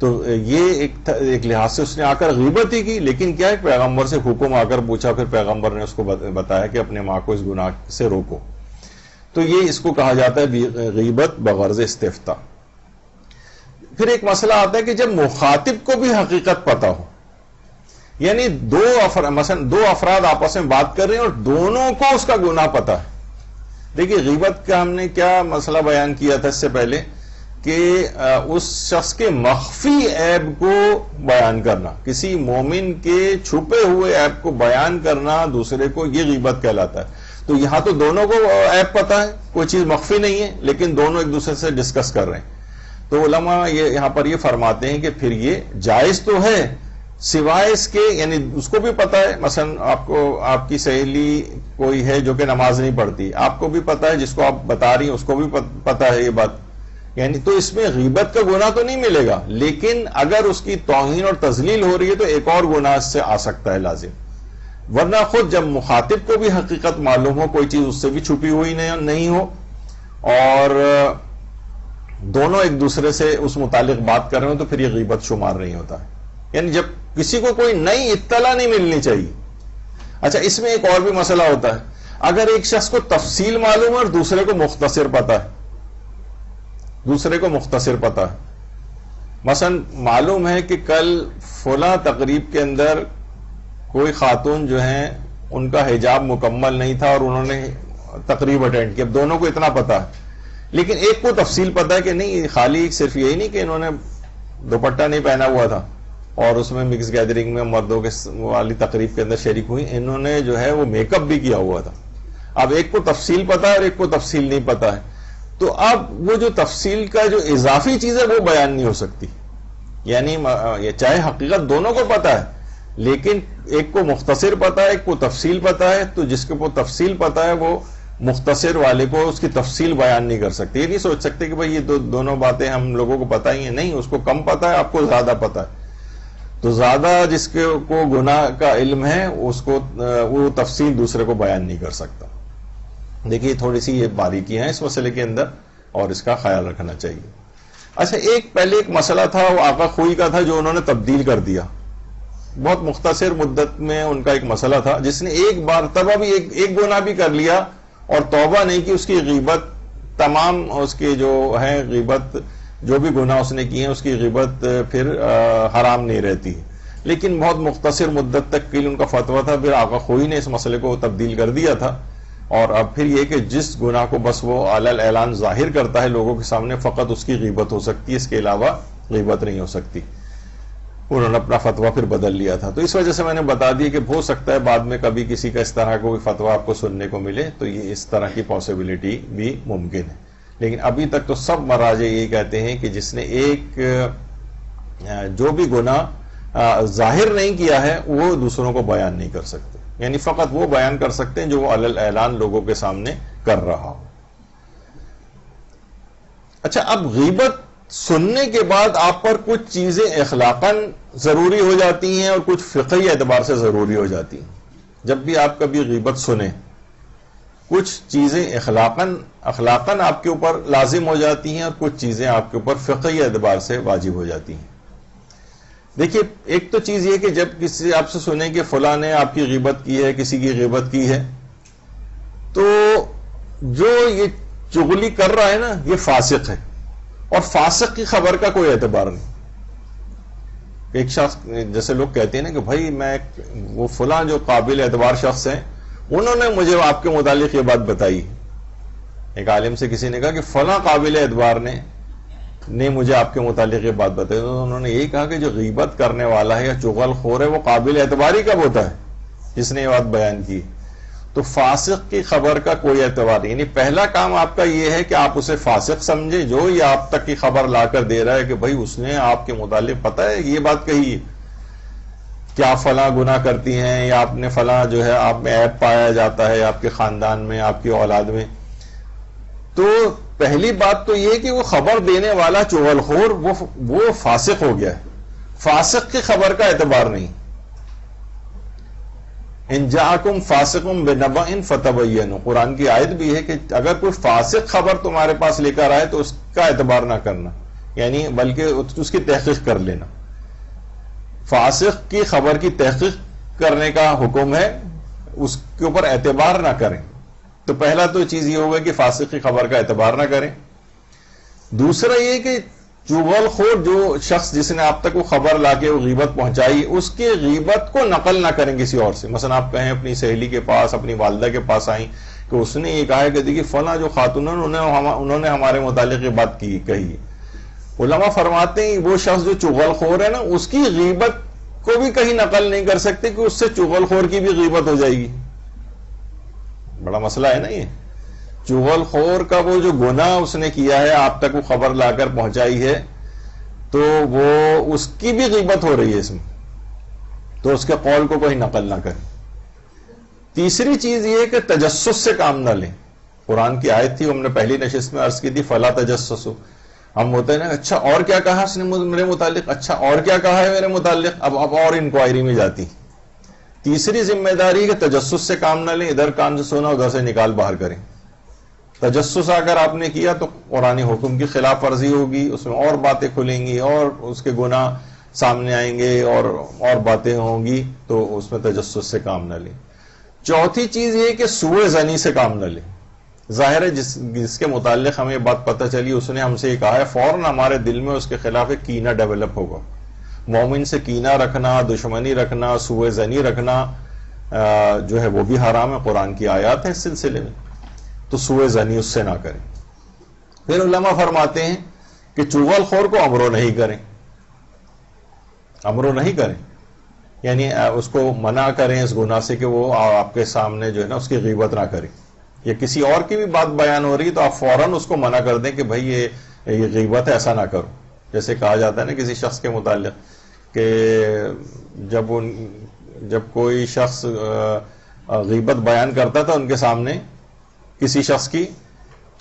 تو یہ ایک لحاظ سے اس نے آ کر غیبت ہی کی, لیکن کیا ہے پیغمبر سے حکم آ کر پوچھا, پھر پیغمبر نے اس کو بتایا کہ اپنے ماں کو اس گناہ سے روکو. تو یہ اس کو کہا جاتا ہے غیبت بغرض استفتاء. پھر ایک مسئلہ آتا ہے کہ جب مخاطب کو بھی حقیقت پتہ ہو, یعنی مثلا دو افراد آپس میں بات کر رہے ہیں اور دونوں کو اس کا گناہ پتا ہے. دیکھیے غیبت کا ہم نے کیا مسئلہ بیان کیا تھا اس سے پہلے کہ اس شخص کے مخفی عیب کو بیان کرنا، کسی مومن کے چھپے ہوئے عیب کو بیان کرنا دوسرے کو، یہ غیبت کہلاتا ہے. تو یہاں تو دونوں کو عیب پتا ہے، کوئی چیز مخفی نہیں ہے، لیکن دونوں ایک دوسرے سے ڈسکس کر رہے ہیں. تو علماء یہاں پر یہ فرماتے ہیں کہ پھر یہ جائز تو ہے، سوائے اس کے یعنی اس کو بھی پتا ہے، مثلا آپ کی سہیلی کوئی ہے جو کہ نماز نہیں پڑھتی، آپ کو بھی پتا ہے، جس کو آپ بتا رہی ہیں اس کو بھی پتا ہے یہ بات، یعنی تو اس میں غیبت کا گناہ تو نہیں ملے گا، لیکن اگر اس کی توہین اور تذلیل ہو رہی ہے تو ایک اور گناہ اس سے آ سکتا ہے لازم. ورنہ خود جب مخاطب کو بھی حقیقت معلوم ہو، کوئی چیز اس سے بھی چھپی ہوئی نہیں ہو، اور دونوں ایک دوسرے سے اس متعلق بات کر رہے ہو، تو پھر یہ غیبت شمار نہیں ہوتا ہے. یعنی جب کسی کو کوئی نئی اطلاع نہیں ملنی چاہیے. اچھا، اس میں ایک اور بھی مسئلہ ہوتا ہے، اگر ایک شخص کو تفصیل معلوم ہے اور دوسرے کو مختصر پتا ہے، مثلا معلوم ہے کہ کل فلاں تقریب کے اندر کوئی خاتون جو ہیں ان کا حجاب مکمل نہیں تھا اور انہوں نے تقریب اٹینڈ کی، اب دونوں کو اتنا پتا ہے، لیکن ایک کو تفصیل پتا ہے کہ نہیں، خالی صرف یہی نہیں کہ انہوں نے دوپٹہ نہیں پہنا ہوا تھا اور اس میں مکس گیدرنگ میں مردوں کے والی تقریب کے اندر شریک ہوئی، انہوں نے جو ہے وہ میک اپ بھی کیا ہوا تھا. اب ایک کو تفصیل پتا ہے اور ایک کو تفصیل نہیں پتا ہے، تو اب وہ جو تفصیل کا جو اضافی چیز ہے وہ بیان نہیں ہو سکتی. یعنی چاہے حقیقت دونوں کو پتا ہے، لیکن ایک کو مختصر پتا ہے، ایک کو تفصیل پتا ہے، تو جس کو تفصیل پتا ہے وہ مختصر والے کو اس کی تفصیل بیان نہیں کر سکتے. یہ نہیں سوچ سکتے کہ بھئی یہ دونوں باتیں ہم لوگوں کو پتا ہی ہیں، نہیں، اس کو کم پتا ہے، آپ کو زیادہ پتا ہے. تو زیادہ جس کو گناہ کا علم ہے اس کو وہ تفصیل دوسرے کو بیان نہیں کر سکتا. دیکھیے تھوڑی سی یہ باریکیاں ہیں اس مسئلے کے اندر اور اس کا خیال رکھنا چاہیے. اچھا، پہلے ایک مسئلہ تھا وہ آقا خوئی کا تھا جو انہوں نے تبدیل کر دیا. بہت مختصر مدت میں ان کا ایک مسئلہ تھا، جس نے ایک بار تبا بھی ایک گناہ بھی کر لیا اور توبہ نہیں کی، اس کی غیبت تمام اس کے جو ہیں غیبت جو بھی گناہ اس نے کیے ہیں اس کی غیبت پھر حرام نہیں رہتی. لیکن بہت مختصر مدت تک کے لیے ان کا فتویٰ تھا، پھر آقا خوئی نے اس مسئلے کو تبدیل کر دیا تھا. اور اب پھر یہ کہ جس گناہ کو بس وہ علی اعلان ظاہر کرتا ہے لوگوں کے سامنے، فقط اس کی غیبت ہو سکتی ہے، اس کے علاوہ غیبت نہیں ہو سکتی. انہوں نے اپنا فتویٰ پھر بدل لیا تھا. تو اس وجہ سے میں نے بتا دیا کہ ہو سکتا ہے بعد میں کبھی کسی کا اس طرح کا کوئی فتویٰ آپ کو سننے کو ملے، تو یہ اس طرح کی پاسبلٹی بھی ممکن ہے. لیکن ابھی تک تو سب مراجع یہی کہتے ہیں کہ جس نے ایک جو بھی گناہ ظاہر نہیں کیا ہے وہ دوسروں کو بیان نہیں کر سکتے، یعنی فقط وہ بیان کر سکتے ہیں جو وہ علی اعلان لوگوں کے سامنے کر رہا ہو. اچھا، اب غیبت سننے کے بعد آپ پر کچھ چیزیں اخلاقاً ضروری ہو جاتی ہیں اور کچھ فقہی اعتبار سے ضروری ہو جاتی ہیں. جب بھی آپ کبھی غیبت سنیں، کچھ چیزیں اخلاقاً آپ کے اوپر لازم ہو جاتی ہیں اور کچھ چیزیں آپ کے اوپر فقہی اعتبار سے واجب ہو جاتی ہیں. دیکھیے، ایک تو چیز یہ کہ جب کسی آپ سے سنیں کہ فلاں نے آپ کی غیبت کی ہے، کسی کی غیبت کی ہے، تو جو یہ چغلی کر رہا ہے نا یہ فاسق ہے، اور فاسق کی خبر کا کوئی اعتبار نہیں. ایک شخص جیسے لوگ کہتے ہیں نا کہ بھائی میں وہ فلاں جو قابل اعتبار شخص ہیں انہوں نے مجھے آپ کے متعلق یہ بات بتائی. ایک عالم سے کسی نے کہا کہ فلاں قابل اعتبار نے مجھے آپ کے متعلق یہ بات بتائی، تو انہوں نے یہی کہا کہ جو غیبت کرنے والا ہے یا چغل خور ہے وہ قابل اعتبار ہی کب ہوتا ہے جس نے یہ بات بیان کی. تو فاسق کی خبر کا کوئی اعتبار نہیں. یعنی پہلا کام آپ کا یہ ہے کہ آپ اسے فاسق سمجھے جو یہ آپ تک کی خبر لا کر دے رہا ہے کہ بھائی اس نے آپ کے متعلق پتہ ہے یہ بات کہی ہے کہ آپ فلاں گناہ کرتی ہیں، یا آپ نے فلاں جو ہے آپ میں عیب پایا جاتا ہے آپ کے خاندان میں، آپ کی اولاد میں. تو پہلی بات تو یہ کہ وہ خبر دینے والا چغل خور وہ فاسق ہو گیا ہے. فاسق کی خبر کا اعتبار نہیں. ان جاءکم فاسق بنبأ فتبینوا، قرآن کی آیت بھی ہے کہ اگر کوئی فاسق خبر تمہارے پاس لے کر آئے تو اس کا اعتبار نہ کرنا، یعنی بلکہ اس کی تحقیق کر لینا. فاسق کی خبر کی تحقیق کرنے کا حکم ہے، اس کے اوپر اعتبار نہ کریں. تو پہلا تو چیز یہ ہوگا کہ فاسق کی خبر کا اعتبار نہ کریں. دوسرا یہ کہ چغل خور جو شخص جس نے آپ تک وہ خبر لا کے وہ غیبت پہنچائی، اس کی غیبت کو نقل نہ کریں کسی اور سے. مثلا آپ کہیں اپنی سہیلی کے پاس، اپنی والدہ کے پاس آئیں کہ اس نے یہ کہا ہے کہ دیکھیے فلاں جو خاتون انہوں نے ہمارے متعلق یہ بات کہی. علماء فرماتے ہیں وہ شخص جو چغل خور ہے نا، اس کی غیبت کو بھی کہیں نقل نہیں کر سکتے کہ اس سے چغل خور کی بھی غیبت ہو جائے گی. بڑا مسئلہ ہے نا یہ. چغل خور کا وہ جو گناہ اس نے کیا ہے، آپ تک وہ خبر لا کر پہنچائی ہے، تو وہ اس کی بھی غیبت ہو رہی ہے اس میں، تو اس کے قول کو کوئی نقل نہ کرے. تیسری چیز یہ ہے کہ تجسس سے کام نہ لیں. قرآن کی آیت تھی، ہم نے پہلی نشست میں عرض کی تھی، فلا تجسسوا. ہم ہوتے ہیں نا، اچھا اور کیا کہا اس نے میرے متعلق، اچھا اور کیا کہا ہے میرے متعلق، اب اور انکوائری میں جاتی. تیسری ذمہ داری کہ تجسس سے کام نہ لیں، ادھر کان سے سونا ادھر سے نکال باہر کریں. تجسس اگر آپ نے کیا تو قرآن حکم کی خلاف ورزی ہوگی، اس میں اور باتیں کھلیں گی اور اس کے گناہ سامنے آئیں گے اور باتیں ہوں گی، تو اس میں تجسس سے کام نہ لیں. چوتھی چیز یہ کہ سوء ظنی سے کام نہ لیں. ظاہر ہے جس کے متعلق ہمیں بات پتہ چلی اس نے ہم سے یہ کہا ہے، فوراً ہمارے دل میں اس کے خلاف ایک کینہ ڈیولپ ہوگا. مومن سے کینہ رکھنا، دشمنی رکھنا، سوء ظنی رکھنا جو ہے وہ بھی حرام ہے. قرآن کی آیات ہیں اس سلسلے میں، تو سوء ظنی اس سے نہ کریں. پھر علماء فرماتے ہیں کہ چغل خور کو امرو نہیں کریں. امرو نہیں کریں یعنی اس کو منع کریں اس گناہ سے کہ وہ آپ کے سامنے جو ہے نا اس کی غیبت نہ کریں. یا کسی اور کی بھی بات بیان ہو رہی تو آپ فوراً اس کو منع کر دیں کہ بھائی یہ غیبت ہے، ایسا نہ کرو. جیسے کہا جاتا ہے نا کسی شخص کے متعلق کہ جب کوئی شخص غیبت بیان کرتا تھا ان کے سامنے کسی شخص کی،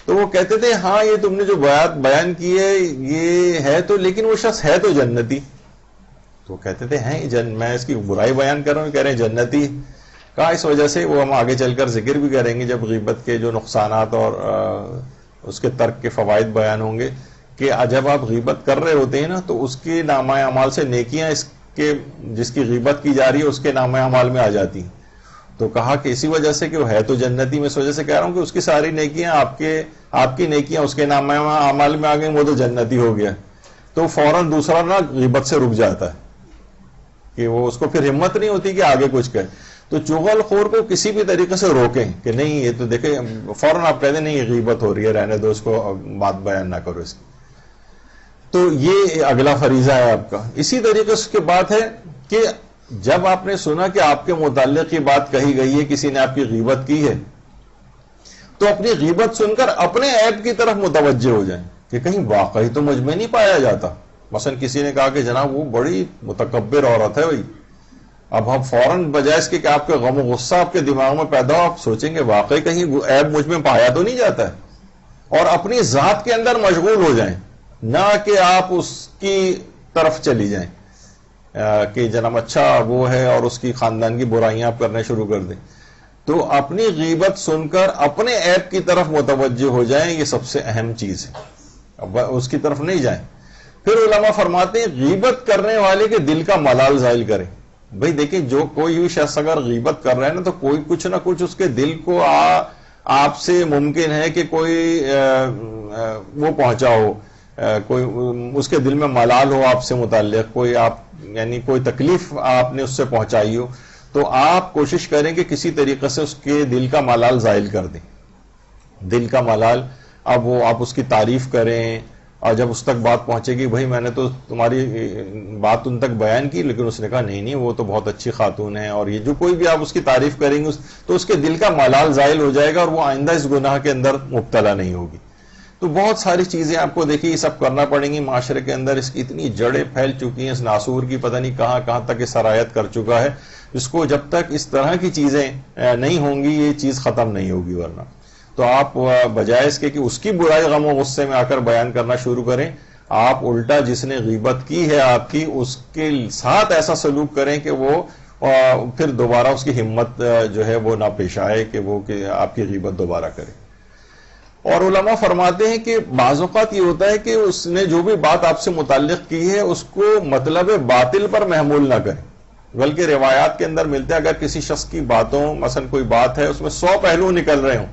تو وہ کہتے تھے ہاں یہ تم نے جو بات بیان کی ہے یہ ہے تو، لیکن وہ شخص ہے تو جنتی. تو وہ کہتے تھے ہیں میں اس کی برائی بیان کر رہا ہوں، کہہ رہے ہیں جنتی. کہا اس وجہ سے وہ ہم آگے چل کر ذکر بھی کریں گے جب غیبت کے جو نقصانات اور اس کے ترک کے فوائد بیان ہوں گے، کہ جب آپ غیبت کر رہے ہوتے ہیں نا تو اس کے نامہ اعمال سے نیکیاں جس کی غیبت کی جا رہی ہے اس کے نامہ اعمال میں آ جاتی ہیں. تو کہا کہ اسی وجہ سے کہ وہ ہے تو جنتی، میں اس وجہ سے کہہ رہا ہوں کہ اس کی ساری نیکیاں آپ کی نیکیاں اس کے نامہ اعمال میں آ گئیں، وہ تو جنتی ہو گیا. تو فوراً دوسرا نا غیبت سے رک جاتا ہے کہ وہ اس کو پھر ہمت نہیں ہوتی کہ آگے کچھ کہے. تو چغل خور کو کسی بھی طریقے سے روکیں کہ نہیں یہ تو دیکھیں، فوراً آپ کہہ دیں نہیں یہ غیبت ہو رہی ہے، رہنے دو اس کو، بات بیان نہ کرو اس کی. تو یہ اگلا فریضہ ہے آپ کا. اسی طریقے سے کے بات ہے کہ جب آپ نے سنا کہ آپ کے متعلق یہ بات کہی گئی ہے، کسی نے آپ کی غیبت کی ہے، تو اپنی غیبت سن کر اپنے عیب کی طرف متوجہ ہو جائیں کہ کہیں واقعی تو مجھ میں نہیں پایا جاتا. مثلا کسی نے کہا کہ جناب وہ بڑی متکبر عورت ہے بھائی، اب ہم فوراً بجائے اس کے کہ آپ کے غم و غصہ آپ کے دماغ میں پیدا ہو، آپ سوچیں گے واقعی کہیں عیب مجھ میں پایا تو نہیں جاتا ہے، اور اپنی ذات کے اندر مشغول ہو جائیں، نہ کہ آپ اس کی طرف چلی جائیں کہ جناب اچھا وہ ہے اور اس کی خاندان کی برائیاں آپ کرنے شروع کر دیں. تو اپنی غیبت سن کر اپنے عیب کی طرف متوجہ ہو جائیں، یہ سب سے اہم چیز ہے، اب اس کی طرف نہیں جائیں. پھر علماء فرماتے ہیں غیبت کرنے والے کے دل کا ملال زائل کریں. بھئی دیکھیں جو کوئی بھی شخص اگر غیبت کر رہا ہے نا تو کوئی کچھ نہ کچھ اس کے دل کو آپ سے ممکن ہے کہ کوئی وہ پہنچا ہو، کوئی اس کے دل میں ملال ہو آپ سے متعلق، کوئی یعنی کوئی تکلیف آپ نے اس سے پہنچائی ہو، تو آپ کوشش کریں کہ کسی طریقے سے اس کے دل کا ملال زائل کر دیں. دل کا ملال، اب وہ آپ اس کی تعریف کریں، اور جب اس تک بات پہنچے گی بھائی میں نے تو تمہاری بات ان تک بیان کی لیکن اس نے کہا نہیں وہ تو بہت اچھی خاتون ہے، اور یہ جو کوئی بھی آپ اس کی تعریف کریں گے تو اس کے دل کا ملال زائل ہو جائے گا اور وہ آئندہ اس گناہ کے اندر مبتلا نہیں ہوگی. تو بہت ساری چیزیں آپ کو دیکھیے یہ سب کرنا پڑیں گی. معاشرے کے اندر اس کی اتنی جڑیں پھیل چکی ہیں، اس ناسور کی پتہ نہیں کہاں کہاں تک یہ سرایت کر چکا ہے. اس کو جب تک اس طرح کی چیزیں نہیں ہوں گی یہ چیز ختم نہیں ہوگی. ورنہ تو آپ بجائے اس کے کہ اس کی برائی غم و غصے میں آ کر بیان کرنا شروع کریں، آپ الٹا جس نے غیبت کی ہے آپ کی اس کے ساتھ ایسا سلوک کریں کہ وہ پھر دوبارہ اس کی ہمت جو ہے وہ نہ پیش آئے کہ وہ کہ آپ کی غیبت دوبارہ کرے. اور علماء فرماتے ہیں کہ بعض اوقات یہ ہوتا ہے کہ اس نے جو بھی بات آپ سے متعلق کی ہے اس کو مطلب باطل پر محمول نہ کریں، بلکہ روایات کے اندر ملتے ہیں اگر کسی شخص کی باتوں مثلا کوئی بات ہے اس میں 100 پہلو نکل رہے ہوں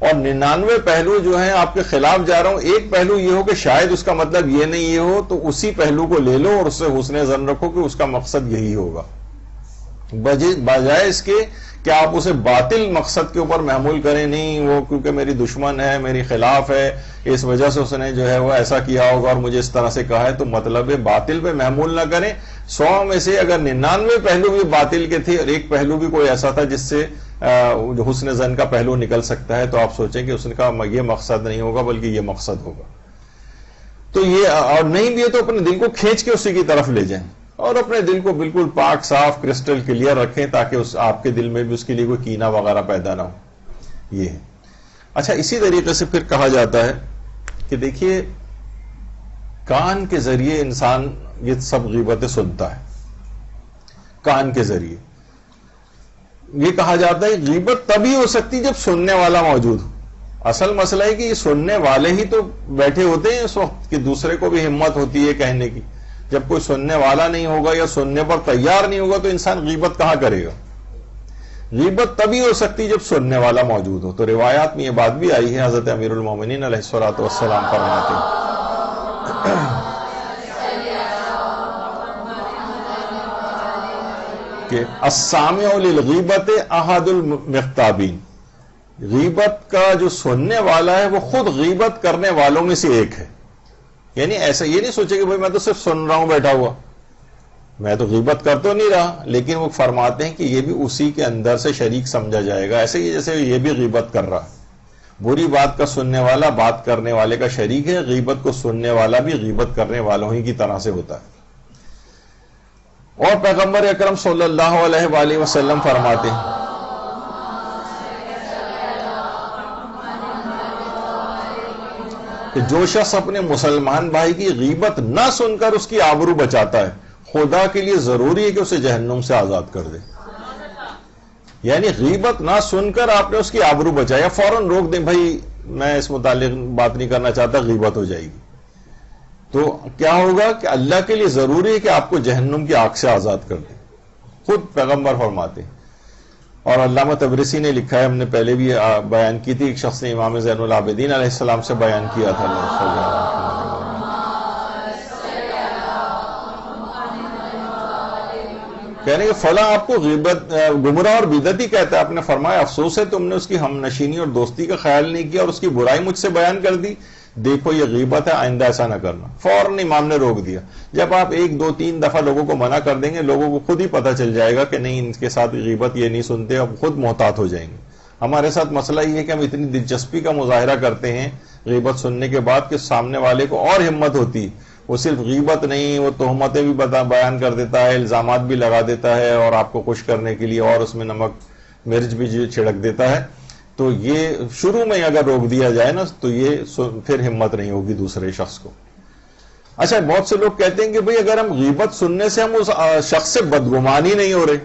اور 99 پہلو جو ہیں آپ کے خلاف جا رہا ہوں، ایک پہلو یہ ہو کہ شاید اس کا مطلب یہ نہیں یہ ہو، تو اسی پہلو کو لے لو اور اس سے حسن ظن رکھو کہ اس کا مقصد یہی ہوگا، بجائے اس کے کہ آپ اسے باطل مقصد کے اوپر محمول کریں. نہیں وہ کیونکہ میری دشمن ہے، میری خلاف ہے، اس وجہ سے اس نے جو ہے وہ ایسا کیا ہوگا اور مجھے اس طرح سے کہا ہے، تو مطلب باطل پہ محمول نہ کریں. 100 میں سے اگر 99 پہلو بھی باطل کے تھے اور ایک پہلو بھی کوئی ایسا تھا جس سے جو حسن ظن کا پہلو نکل سکتا ہے، تو آپ سوچیں کہ اس کا یہ مقصد نہیں ہوگا بلکہ یہ مقصد ہوگا. تو یہ اور نہیں بھی ہے تو اپنے دل کو کھینچ کے اسی کی طرف لے جائیں اور اپنے دل کو بالکل پاک صاف کرسٹل کلیئر رکھیں تاکہ آپ کے دل میں بھی اس کے لیے کوئی کینہ وغیرہ پیدا نہ ہو. یہ ہے. اچھا، اسی طریقے سے پھر کہا جاتا ہے کہ دیکھیے کان کے ذریعے انسان یہ سب غیبتیں سنتا ہے. کان کے ذریعے یہ کہا جاتا ہے غیبت تبھی ہو سکتی جب سننے والا موجود ہو. اصل مسئلہ ہے کہ یہ سننے والے ہی تو بیٹھے ہوتے ہیں اس وقت کہ دوسرے کو بھی ہمت ہوتی ہے کہنے کی. جب کوئی سننے والا نہیں ہوگا یا سننے پر تیار نہیں ہوگا تو انسان غیبت کہاں کرے گا؟ غیبت تبھی ہو سکتی جب سننے والا موجود ہو. تو روایات میں یہ بات بھی آئی ہے، حضرت امیر المومنین علیہ الصلوۃ والسلام فرماتے ہیں کہ السامع للغیبت احد المغتابین، غیبت کا جو سننے والا ہے وہ خود غیبت کرنے والوں میں سے ایک ہے. یعنی ایسا یہ نہیں سوچے کہ بھائی میں تو صرف سن رہا ہوں بیٹھا ہوا، میں تو غیبت کر تو نہیں رہا، لیکن وہ فرماتے ہیں کہ یہ بھی اسی کے اندر سے شریک سمجھا جائے گا، ایسے ہی جیسے یہ بھی غیبت کر رہا. بری بات کا سننے والا بات کرنے والے کا شریک ہے، غیبت کو سننے والا بھی غیبت کرنے والوں ہی کی طرح سے ہوتا ہے. اور پیغمبر اکرم صلی اللہ علیہ وآلہ وسلم فرماتے ہیں کہ جو شخص اپنے مسلمان بھائی کی غیبت نہ سن کر اس کی آبرو بچاتا ہے، خدا کے لیے ضروری ہے کہ اسے جہنم سے آزاد کر دے. یعنی غیبت نہ سن کر آپ نے اس کی آبرو بچایا، فوراً روک دیں بھائی میں اس متعلق بات نہیں کرنا چاہتا، غیبت ہو جائے گی. تو کیا ہوگا کہ اللہ کے لیے ضروری ہے کہ آپ کو جہنم کی آگ سے آزاد کر دیں، خود پیغمبر فرماتے ہیں. اور علامہ تبرسی نے لکھا ہے، ہم نے پہلے بھی بیان کی تھی، ایک شخص نے امام زین العابدین علیہ السلام سے بیان کیا تھا، کہنے کہ فلاں آپ کو غیبت گمراہ اور بدعتی کہتا ہے. آپ نے فرمایا افسوس ہے تم نے اس کی ہم نشینی اور دوستی کا خیال نہیں کیا اور اس کی برائی مجھ سے بیان کر دی. دیکھو یہ غیبت ہے، آئندہ ایسا نہ کرنا. فوراً امام نے روک دیا. جب آپ 1 2 3 دفعہ لوگوں کو منع کر دیں گے، لوگوں کو خود ہی پتہ چل جائے گا کہ نہیں ان کے ساتھ غیبت یہ نہیں سنتے، اب خود محتاط ہو جائیں گے. ہمارے ساتھ مسئلہ یہ ہے کہ ہم اتنی دلچسپی کا مظاہرہ کرتے ہیں غیبت سننے کے بعد کہ سامنے والے کو اور ہمت ہوتی. وہ صرف غیبت نہیں، وہ تہمتیں بھی بیان کر دیتا ہے، الزامات بھی لگا دیتا ہے اور آپ کو خوش کرنے کے لیے اور اس میں نمک مرچ بھی چھڑک دیتا ہے. تو یہ شروع میں اگر روک دیا جائے نا تو یہ پھر ہمت نہیں ہوگی دوسرے شخص کو. اچھا، بہت سے لوگ کہتے ہیں کہ بھئی اگر ہم غیبت سننے سے ہم اس شخص سے بدگمانی نہیں ہو رہے،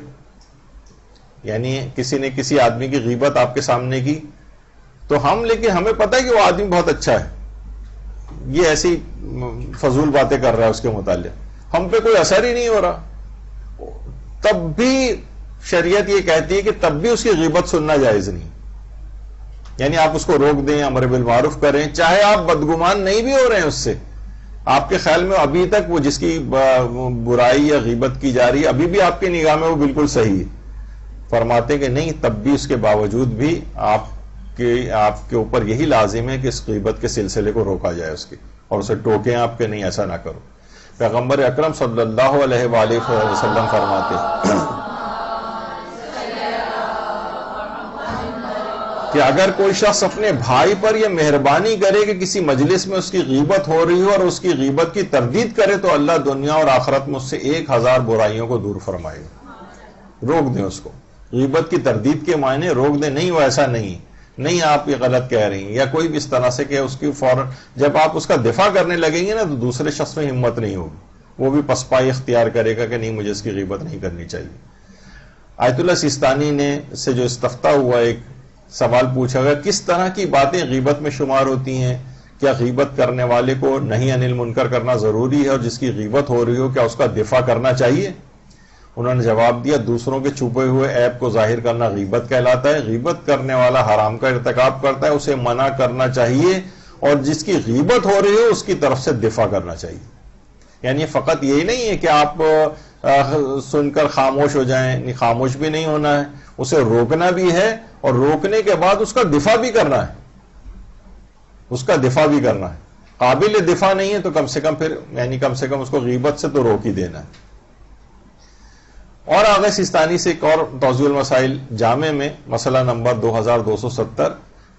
یعنی کسی نے کسی آدمی کی غیبت آپ کے سامنے کی تو لیکن ہمیں پتہ ہے کہ وہ آدمی بہت اچھا ہے، یہ ایسی فضول باتیں کر رہا ہے اس کے متعلق، ہم پہ کوئی اثر ہی نہیں ہو رہا، تب بھی شریعت یہ کہتی ہے کہ تب بھی اس کی غیبت سننا جائز نہیں. یعنی آپ اس کو روک دیں، امر بالمعروف کریں، چاہے آپ بدگمان نہیں بھی ہو رہے ہیں اس سے، آپ کے خیال میں ابھی تک وہ جس کی برائی یا غیبت کی جا رہی ہے ابھی بھی آپ کی نگاہ میں وہ بالکل صحیح ہے. فرماتے کہ نہیں، تب بھی اس کے باوجود بھی آپ کے اوپر یہی لازم ہے کہ اس غیبت کے سلسلے کو روکا جائے اس کی، اور اسے ٹوکیں آپ کہ نہیں ایسا نہ کرو. پیغمبر اکرم صلی اللہ علیہ وآلہ وسلم فرماتے کہ اگر کوئی شخص اپنے بھائی پر یہ مہربانی کرے کہ کسی مجلس میں اس کی غیبت ہو رہی ہو اور اس کی غیبت کی تردید کرے تو اللہ دنیا اور آخرت میں اس سے 1000 برائیوں کو دور فرمائے گا. روک دیں اس کو. غیبت کی تردید کے معنی روک دیں نہیں، وہ ایسا نہیں آپ یہ غلط کہہ رہی ہیں یا کوئی بھی اس طرح سے کہ اس کی فوراً جب آپ اس کا دفاع کرنے لگیں گے نا تو دوسرے شخص میں ہمت نہیں ہوگی، وہ بھی پسپائی اختیار کرے گا کہ نہیں مجھے اس کی غیبت نہیں کرنی چاہیے. آیت اللہ سیستانی نے سے جو استفتاء ہوا، ایک سوال پوچھا گیا کس طرح کی باتیں غیبت میں شمار ہوتی ہیں، کیا غیبت کرنے والے کو نہی عن المنکر کرنا ضروری ہے اور جس کی غیبت ہو رہی ہو کیا اس کا دفاع کرنا چاہیے؟ انہوں نے جواب دیا دوسروں کے چھپے ہوئے عیب کو ظاہر کرنا غیبت کہلاتا ہے. غیبت کرنے والا حرام کا ارتکاب کرتا ہے, اسے منع کرنا چاہیے, اور جس کی غیبت ہو رہی ہے اس کی طرف سے دفاع کرنا چاہیے. یعنی فقط یہی نہیں ہے کہ آپ سن کر خاموش ہو جائیں, خاموش بھی نہیں ہونا ہے, اسے روکنا بھی ہے, اور روکنے کے بعد اس کا دفاع بھی کرنا ہے. اس کا دفاع بھی کرنا ہے. قابل دفاع نہیں ہے تو کم سے کم پھر کم سے کم اس کو غیبت سے تو روک ہی دینا ہے. اور آغا سیستانی سے ایک اور توضیح المسائل جامع میں مسئلہ نمبر 2270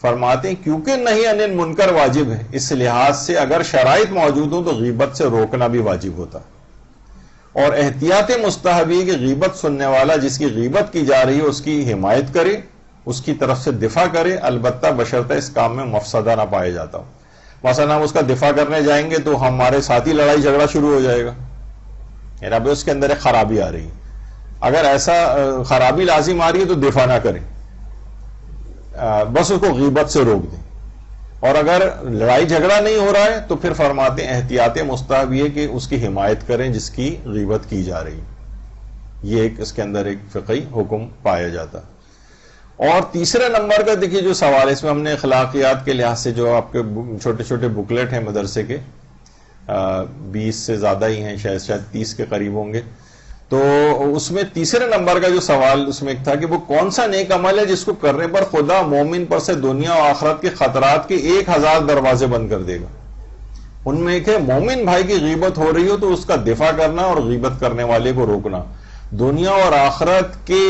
فرماتے ہیں کیونکہ نہیں انل منکر واجب ہے, اس لحاظ سے اگر شرائط موجود ہوں تو غیبت سے روکنا بھی واجب ہوتا. اور احتیاط مستحب ہے کہ غیبت سننے والا جس کی غیبت کی جا رہی ہے اس کی حمایت کرے, اس کی طرف سے دفاع کرے, البتہ بشرطہ اس کام میں مفسدہ نہ پایا جاتا ہو. مثلا ہم اس کا دفاع کرنے جائیں گے تو ہمارے ساتھ ہی لڑائی جھگڑا شروع ہو جائے گا, یعنی اب اس کے اندر ایک خرابی آ رہی ہے. اگر ایسا خرابی لازم آ رہی ہے تو دفاع نہ کریں, بس اس کو غیبت سے روک دیں. اور اگر لڑائی جھگڑا نہیں ہو رہا ہے تو پھر فرماتے ہیں احتیاط مستحب یہ کہ اس کی حمایت کریں جس کی غیبت کی جا رہی. یہ اس کے اندر ایک فقہی حکم پایا جاتا. اور تیسرے نمبر کا دیکھیے جو سوال, اس میں ہم نے اخلاقیات کے لحاظ سے جو آپ کے چھوٹے چھوٹے بکلیٹ ہیں مدرسے کے 20 سے زیادہ ہی ہیں, شاید 30 کے قریب ہوں گے, تو اس میں تیسرے نمبر کا جو سوال اس میں ایک تھا کہ وہ کون سا نیک عمل ہے جس کو کرنے پر خدا مومن پر سے دنیا و آخرت کے خطرات کے 1000 دروازے بند کر دے گا. ان میں ایک ہے مومن بھائی کی غیبت ہو رہی ہو تو اس کا دفاع کرنا اور غیبت کرنے والے کو روکنا. دنیا اور آخرت کے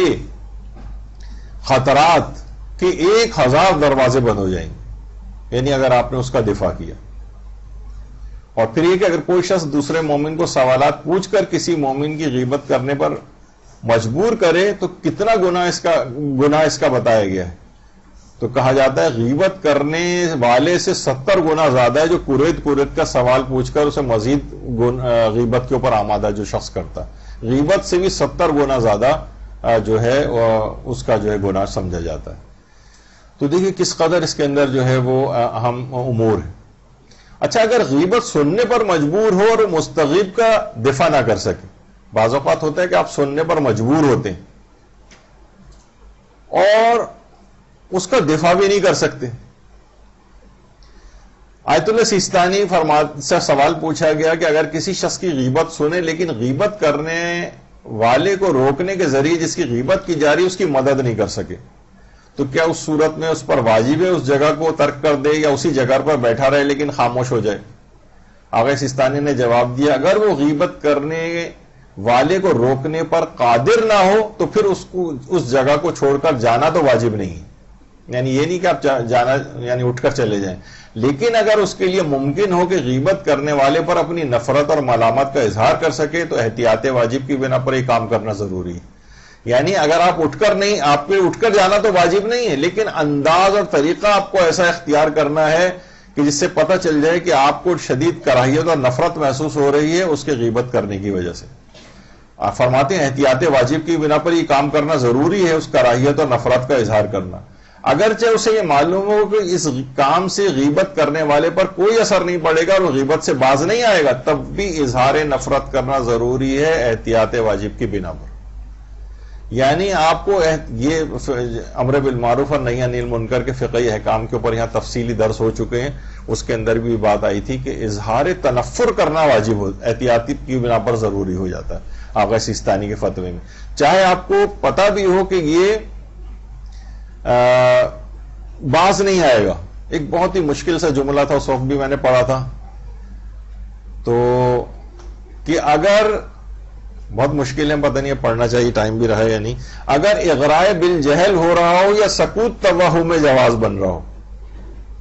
خطرات کے 1000 دروازے بند ہو جائیں گے, یعنی اگر آپ نے اس کا دفاع کیا. اور پھر یہ کہ اگر کوئی شخص دوسرے مومن کو سوالات پوچھ کر کسی مومن کی غیبت کرنے پر مجبور کرے تو کتنا گناہ اس کا بتایا گیا ہے. تو کہا جاتا ہے غیبت کرنے والے سے 70 گنا زیادہ ہے جو قریت کا سوال پوچھ کر اسے مزید غیبت کے اوپر آمادہ جو شخص کرتا ہے. غیبت سے بھی 70 گنا زیادہ جو ہے اس کا جو ہے گناہ سمجھا جاتا ہے. تو دیکھیے کس قدر اس کے اندر جو ہے وہ اہم امور ہے. اچھا, اگر غیبت سننے پر مجبور ہو اور مستغیب کا دفاع نہ کر سکے, بعض اوقات ہوتا ہے کہ آپ سننے پر مجبور ہوتے ہیں اور اس کا دفاع بھی نہیں کر سکتے. آیت اللہ سیستانی سے سوال پوچھا گیا کہ اگر کسی شخص کی غیبت سنے لیکن غیبت کرنے والے کو روکنے کے ذریعے جس کی غیبت کی جا رہی اس کی مدد نہیں کر سکے تو کیا اس صورت میں اس پر واجب ہے اس جگہ کو ترک کر دے یا اسی جگہ پر بیٹھا رہے لیکن خاموش ہو جائے؟ آغا سیستانی نے جواب دیا اگر وہ غیبت کرنے والے کو روکنے پر قادر نہ ہو تو پھر اس جگہ کو چھوڑ کر جانا تو واجب نہیں. یعنی یہ نہیں کہ آپ جانا یعنی اٹھ کر چلے جائیں, لیکن اگر اس کے لیے ممکن ہو کہ غیبت کرنے والے پر اپنی نفرت اور ملامت کا اظہار کر سکے تو احتیاط واجب کی بنا پر یہ کام کرنا ضروری ہے. یعنی اگر آپ پہ اٹھ کر جانا تو واجب نہیں ہے, لیکن انداز اور طریقہ آپ کو ایسا اختیار کرنا ہے کہ جس سے پتہ چل جائے کہ آپ کو شدید کراہیت اور نفرت محسوس ہو رہی ہے اس کے غیبت کرنے کی وجہ سے. آپ فرماتے ہیں احتیاط واجب کی بنا پر یہ کام کرنا ضروری ہے, اس کراہیت اور نفرت کا اظہار کرنا. اگرچہ اسے یہ معلوم ہو کہ اس کام سے غیبت کرنے والے پر کوئی اثر نہیں پڑے گا اور وہ غیبت سے باز نہیں آئے گا, تب بھی اظہار نفرت کرنا ضروری ہے احتیاط واجب کی بنا پر. یعنی آپ کو یہ امر بالمعروف اور نہی عن المنکر کے فقہی احکام کے اوپر یہاں تفصیلی درس ہو چکے ہیں, اس کے اندر بھی بات آئی تھی کہ اظہار تنفر کرنا واجب ہو احتیاطی کی بنا پر ضروری ہو جاتا ہے آغا سیستانی کے فتوے میں, چاہے آپ کو پتہ بھی ہو کہ یہ باز نہیں آئے گا. ایک بہت ہی مشکل سا جملہ تھا اس وقت بھی میں نے پڑھا تھا, تو کہ اگر بہت مشکل ہے, پتہ نہیں پڑھنا چاہیے ٹائم بھی رہا یا نہیں, اگر اغراء بالجہل ہو رہا ہو یا سکوت توہم میں جواز بن رہا ہو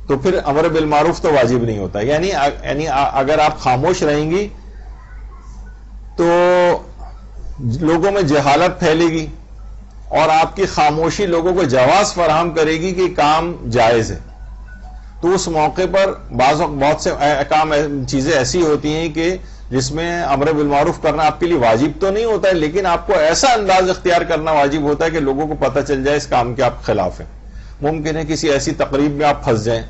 تو پھر امر بالمعروف تو واجب نہیں ہوتا. یعنی اگر آپ خاموش رہیں گی تو لوگوں میں جہالت پھیلے گی اور آپ کی خاموشی لوگوں کو جواز فراہم کرے گی کہ کام جائز ہے. تو اس موقع پر بہت سے کام چیزیں ایسی ہوتی ہیں کہ جس میں امر بالمعروف کرنا آپ کے لیے واجب تو نہیں ہوتا ہے, لیکن آپ کو ایسا انداز اختیار کرنا واجب ہوتا ہے کہ لوگوں کو پتہ چل جائے اس کام کے آپ خلاف ہیں. ممکن ہے کسی ایسی تقریب میں آپ پھنس جائیں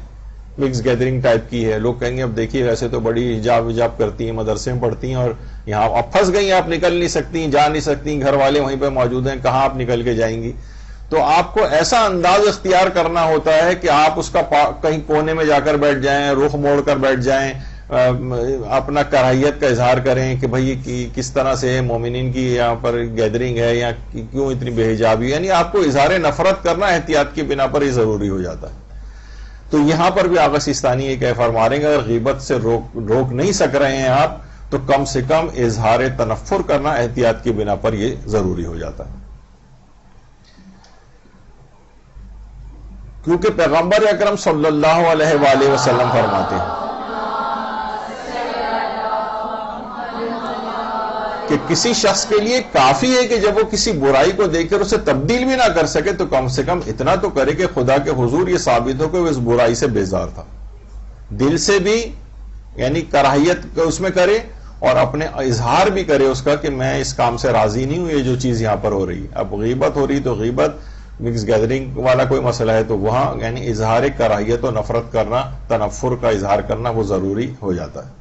مکس گیدرنگ ٹائپ کی ہے. لوگ کہیں گے اب دیکھیے ویسے تو بڑی حجاب کرتی ہیں, مدرسے میں پڑھتی ہیں, اور یہاں اب پھنس گئی ہیں, آپ نکل نہیں سکتی, جا نہیں سکتی, گھر والے وہیں پہ موجود ہیں, کہاں آپ نکل کے جائیں گی. تو آپ کو ایسا انداز اختیار کرنا ہوتا ہے کہ آپ اس کا کہیں کونے میں جا کر بیٹھ جائیں, رخ موڑ کر بیٹھ جائیں, اپنا کراہیت کا اظہار کریں کہ بھئی کس طرح سے مومنین کی یہاں پر گیدرنگ ہے, یا کیوں اتنی بے حجابی. یعنی آپ کو اظہار نفرت کرنا احتیاط کی بنا پر ہی ضروری ہو جاتا ہے. تو یہاں پر بھی آقا سیستانی یہ کہہ فرمائیں گے اگر غیبت سے روک نہیں سک رہے ہیں آپ, تو کم سے کم اظہار تنفر کرنا احتیاط کی بنا پر یہ ضروری ہو جاتا ہے. کیونکہ پیغمبر اکرم صلی اللہ علیہ وآلہ وسلم فرماتے ہیں کہ کسی شخص کے لیے کافی ہے کہ جب وہ کسی برائی کو دیکھ کر اسے تبدیل بھی نہ کر سکے تو کم سے کم اتنا تو کرے کہ خدا کے حضور یہ ثابت ہو کہ وہ اس برائی سے بیزار تھا, دل سے بھی یعنی کراہیت اس میں کرے, اور اپنے اظہار بھی کرے اس کا کہ میں اس کام سے راضی نہیں ہوں, یہ جو چیز یہاں پر ہو رہی ہے. اب غیبت ہو رہی تو غیبت, مکس گیدرنگ والا کوئی مسئلہ ہے تو وہاں یعنی اظہار کراہیت و نفرت کرنا, تنفر کا اظہار کرنا وہ ضروری ہو جاتا ہے.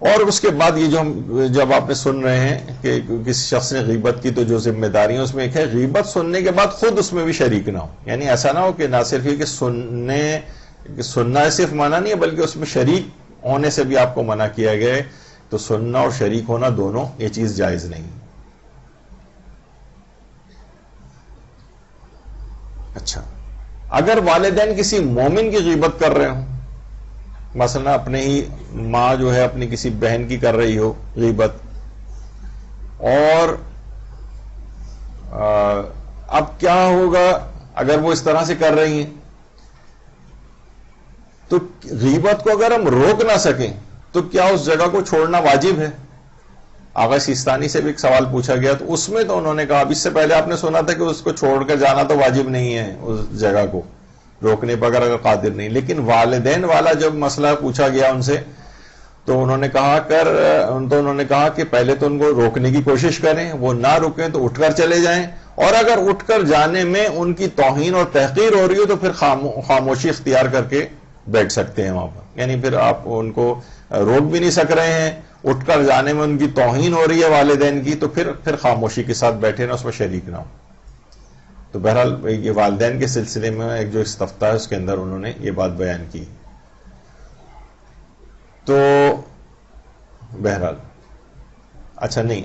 اور اس کے بعد یہ جو جب آپ نے سن رہے ہیں کہ کسی شخص نے غیبت کی تو جو ذمہ داری ہے اس میں ایک ہے غیبت سننے کے بعد خود اس میں بھی شریک نہ ہو. یعنی ایسا نہ ہو کہ نہ صرف یہ کہ سننا صرف منع نہیں ہے بلکہ اس میں شریک ہونے سے بھی آپ کو منع کیا گیا ہے. تو سننا اور شریک ہونا دونوں یہ چیز جائز نہیں. اچھا, اگر والدین کسی مومن کی غیبت کر رہے ہوں, مثلا اپنے ہی ماں جو ہے اپنی کسی بہن کی کر رہی ہو غیبت, اور اب کیا ہوگا اگر وہ اس طرح سے کر رہی ہیں, تو غیبت کو اگر ہم روک نہ سکیں تو کیا اس جگہ کو چھوڑنا واجب ہے؟ آغا سیستانی سے بھی ایک سوال پوچھا گیا تو اس میں تو انہوں نے کہا, اب اس سے پہلے آپ نے سنا تھا کہ اس کو چھوڑ کر جانا تو واجب نہیں ہے, اس جگہ کو روکنے پر اگر قادر نہیں. لیکن والدین والا جب مسئلہ پوچھا گیا ان سے تو انہوں نے کہا کہ پہلے تو ان کو روکنے کی کوشش کریں, وہ نہ رکیں تو اٹھ کر چلے جائیں, اور اگر اٹھ کر جانے میں ان کی توہین اور تحقیر ہو رہی ہو تو پھر خاموشی اختیار کر کے بیٹھ سکتے ہیں وہاں پر. یعنی پھر آپ ان کو روک بھی نہیں سک رہے ہیں, اٹھ کر جانے میں ان کی توہین ہو رہی ہے والدین کی, تو پھر خاموشی کے ساتھ بیٹھے نا, اس میں شریک نہ ہو. تو بہرحال یہ والدین کے سلسلے میں ایک جو استفتاء ہے اس کے اندر انہوں نے یہ بات بیان کی. تو بہرحال اچھا نہیں,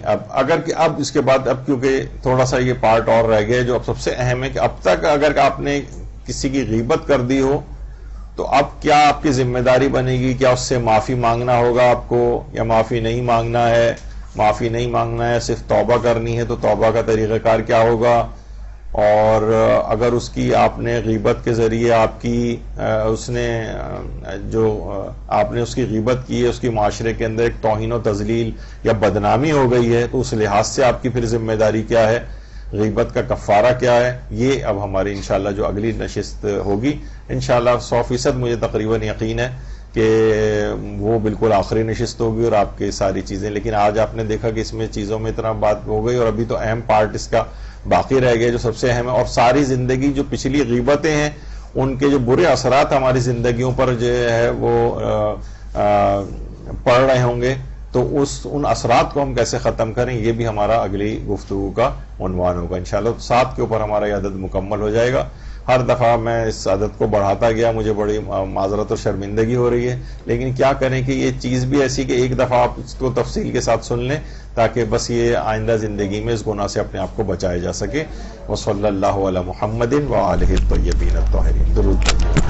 اب اس کے بعد اب کیونکہ تھوڑا سا یہ پارٹ اور رہ گیا جو اب سب سے اہم ہے کہ اب تک اگر آپ نے کسی کی غیبت کر دی ہو تو اب کیا آپ کی ذمہ داری بنے گی؟ کیا اس سے معافی مانگنا ہوگا آپ کو, یا معافی نہیں مانگنا ہے؟ معافی نہیں مانگنا ہے, صرف توبہ کرنی ہے, تو توبہ کا طریقہ کار کیا ہوگا؟ اور اگر اس کی آپ نے غیبت کے ذریعے آپ کی اس نے غیبت کی ہے, اس کی معاشرے کے اندر ایک توہین و تذلیل یا بدنامی ہو گئی ہے, تو اس لحاظ سے آپ کی پھر ذمہ داری کیا ہے, غیبت کا کفارہ کیا ہے؟ یہ اب ہماری انشاءاللہ جو اگلی نشست ہوگی انشاءاللہ 100% مجھے تقریباً یقین ہے کہ وہ بالکل آخری نشست ہوگی اور آپ کی ساری چیزیں. لیکن آج آپ نے دیکھا کہ اس میں چیزوں میں اتنا بات ہو گئی, اور ابھی تو اہم پارٹ اس کا باقی رہ گئے جو سب سے اہم ہے. اور ساری زندگی جو پچھلی غیبتیں ہیں ان کے جو برے اثرات ہماری زندگیوں پر جو ہے وہ پڑ رہے ہوں گے, تو ان اثرات کو ہم کیسے ختم کریں, یہ بھی ہمارا اگلی گفتگو کا عنوان ہوگا انشاءاللہ. 7 کے اوپر ہمارا یہ عدد مکمل ہو جائے گا. ہر دفعہ میں اس عدد کو بڑھاتا گیا, مجھے بڑی معذرت اور شرمندگی ہو رہی ہے, لیکن کیا کریں کہ یہ چیز بھی ایسی کہ ایک دفعہ آپ اس کو تفصیل کے ساتھ سن لیں تاکہ بس یہ آئندہ زندگی میں اس گناہ سے اپنے آپ کو بچایا جا سکے. وصلی اللہ علی محمد وآلہ الطیبین الطاہرین. درود.